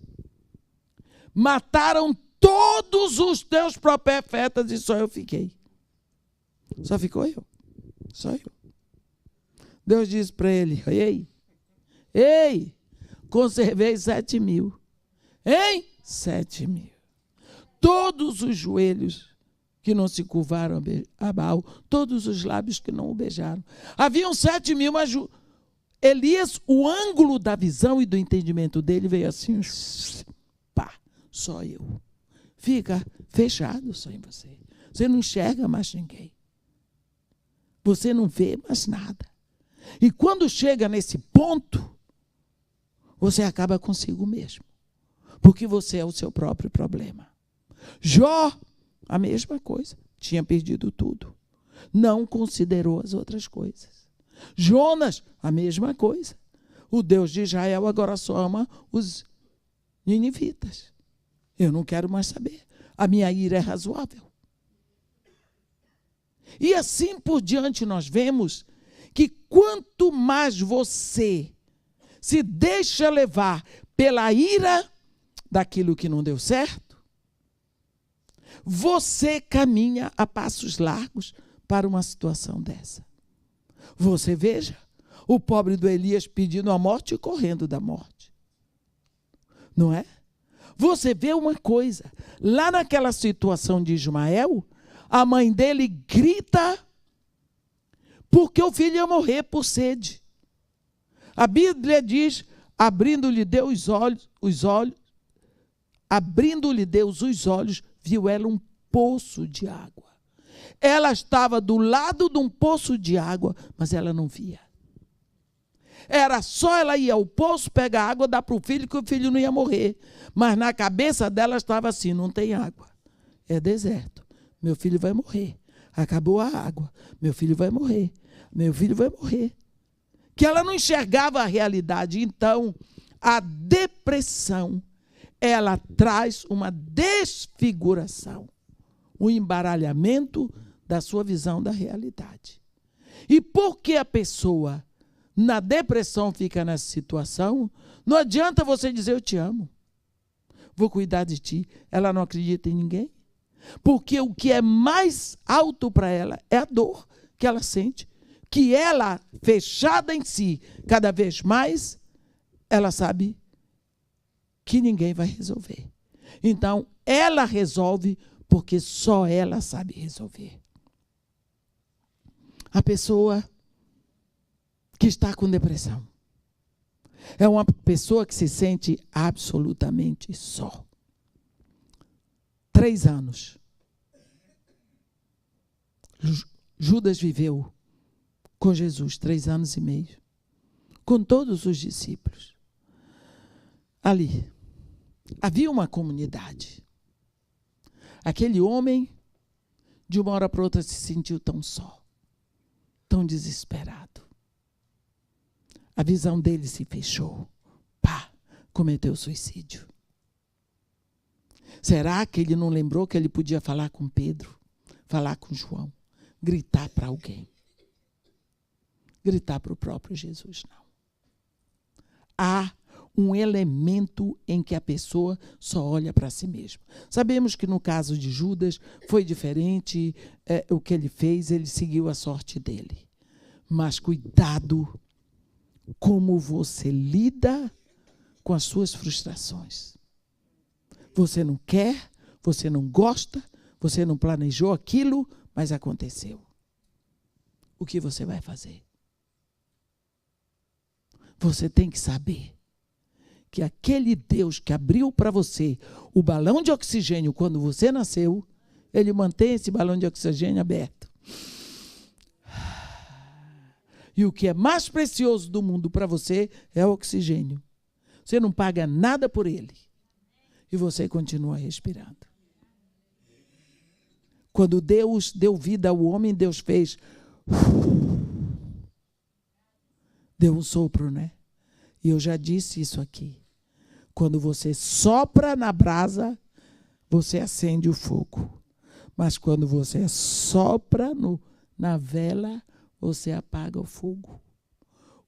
Speaker 1: Mataram todos os teus profetas e só eu fiquei. Só ficou eu. Só eu. Deus disse para ele: Ei, conservei 7.000. Hein? 7.000. Todos os joelhos que não se curvaram a Baal, todos os lábios que não o beijaram. Haviam 7.000, mas Elias, o ângulo da visão e do entendimento dele veio assim, pá, só eu. Fica fechado só em você. Você não enxerga mais ninguém. Você não vê mais nada. E quando chega nesse ponto, você acaba consigo mesmo. Porque você é o seu próprio problema. Jó, a mesma coisa. Tinha perdido tudo. Não considerou as outras coisas. Jonas, a mesma coisa. O Deus de Israel agora só ama os ninivitas. Eu não quero mais saber. A minha ira é razoável. E assim por diante nós vemos que quanto mais você se deixa levar pela ira daquilo que não deu certo, você caminha a passos largos para uma situação dessa. Você veja, o pobre do Elias pedindo a morte e correndo da morte. Não é? Você vê uma coisa, lá naquela situação de Ismael, a mãe dele grita porque o filho ia morrer por sede. A Bíblia diz, abrindo-lhe Deus os olhos, viu ela um poço de água. Ela estava do lado de um poço de água, mas ela não via. Era só ela ir ao poço, pegar água, dar para o filho, que o filho não ia morrer. Mas na cabeça dela estava assim, não tem água. É deserto. Meu filho vai morrer. Acabou a água. Meu filho vai morrer. Meu filho vai morrer. Que ela não enxergava a realidade. Então, a depressão, ela traz uma desfiguração, um embaralhamento da sua visão da realidade. E porque a pessoa na depressão fica nessa situação, não adianta você dizer eu te amo, vou cuidar de ti. Ela não acredita em ninguém. Porque o que é mais alto para ela é a dor que ela sente, que ela, fechada em si, cada vez mais, ela sabe que ninguém vai resolver. Então, ela resolve porque só ela sabe resolver. A pessoa que está com depressão é uma pessoa que se sente absolutamente só. 3 anos. Judas viveu com Jesus 3 anos e meio, com todos os discípulos. Ali havia uma comunidade. Aquele homem, de uma hora para outra, se sentiu tão só, tão desesperado. A visão dele se fechou. Pá, cometeu suicídio. Será que ele não lembrou que ele podia falar com Pedro, falar com João, gritar para alguém? Gritar para o próprio Jesus, não. Há um elemento em que a pessoa só olha para si mesma. Sabemos que no caso de Judas foi diferente, o que ele fez, ele seguiu a sorte dele. Mas cuidado como você lida com as suas frustrações. Você não quer, você não gosta, você não planejou aquilo, mas aconteceu. O que você vai fazer? Você tem que saber que aquele Deus que abriu para você o balão de oxigênio quando você nasceu, ele mantém esse balão de oxigênio aberto. E o que é mais precioso do mundo para você é o oxigênio. Você não paga nada por ele. E você continua respirando. Quando Deus deu vida ao homem, Deus fez... Deu um sopro, né? E eu já disse isso aqui. Quando você sopra na brasa, você acende o fogo. Mas quando você sopra na vela, você apaga o fogo.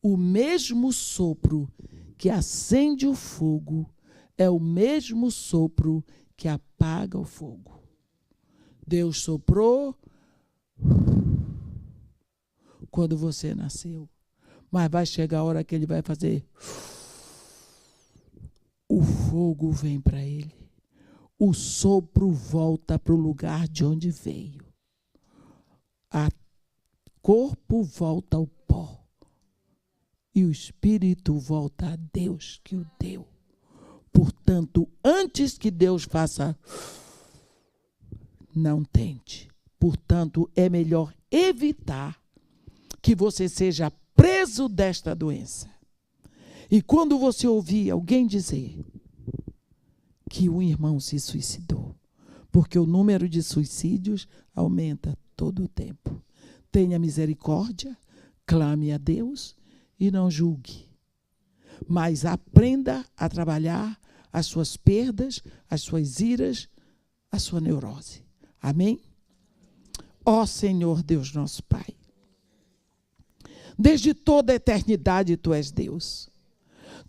Speaker 1: O mesmo sopro que acende o fogo é o mesmo sopro que apaga o fogo. Deus soprou quando você nasceu. Mas vai chegar a hora que ele vai fazer. O fogo vem para ele. O sopro volta para o lugar de onde veio. O corpo volta ao pó. e o espírito volta a Deus que o deu. Portanto, antes que Deus faça, não tente. Portanto, é melhor evitar que você seja preso desta doença. E quando você ouvir alguém dizer que um irmão se suicidou, porque o número de suicídios aumenta todo o tempo, tenha misericórdia, clame a Deus e não julgue. Mas aprenda a trabalhar as suas perdas, as suas iras, a sua neurose. Amém? Ó Senhor Deus nosso Pai, desde toda a eternidade Tu és Deus.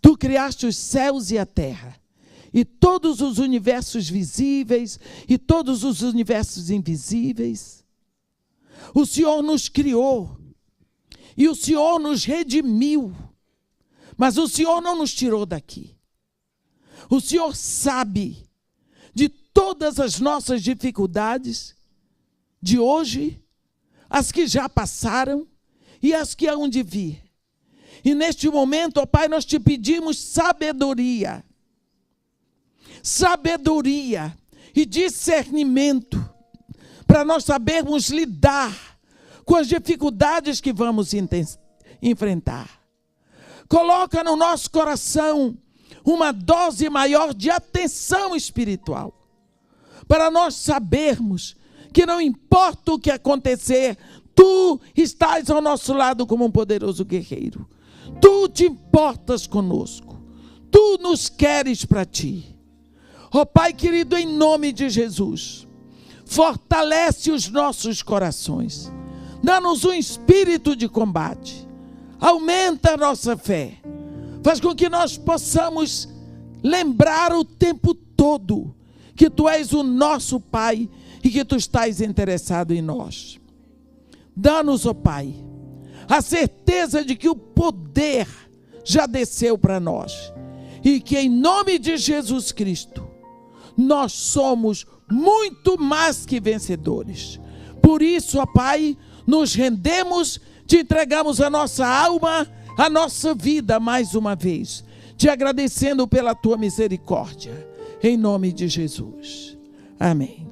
Speaker 1: Tu criaste os céus e a terra, e todos os universos visíveis e todos os universos invisíveis. O Senhor nos criou e o Senhor nos redimiu, mas o Senhor não nos tirou daqui. O Senhor sabe de todas as nossas dificuldades de hoje, as que já passaram e as que hão de vir. E neste momento, ó Pai, nós te pedimos sabedoria. Sabedoria e discernimento para nós sabermos lidar com as dificuldades que vamos enfrentar. Coloca no nosso coração uma dose maior de atenção espiritual, para nós sabermos que não importa o que acontecer, Tu estás ao nosso lado como um poderoso guerreiro. Tu te importas conosco. Tu nos queres para Ti. Ó Pai querido, em nome de Jesus, fortalece os nossos corações. Dá-nos um espírito de combate. Aumenta a nossa fé. Faz com que nós possamos lembrar o tempo todo que Tu és o nosso Pai e que Tu estás interessado em nós. Dá-nos, ó Pai, a certeza de que o poder já desceu para nós e que em nome de Jesus Cristo nós somos muito mais que vencedores. Por isso, ó Pai, nos rendemos, Te entregamos a nossa alma, a nossa vida mais uma vez, Te agradecendo pela Tua misericórdia, em nome de Jesus. Amém.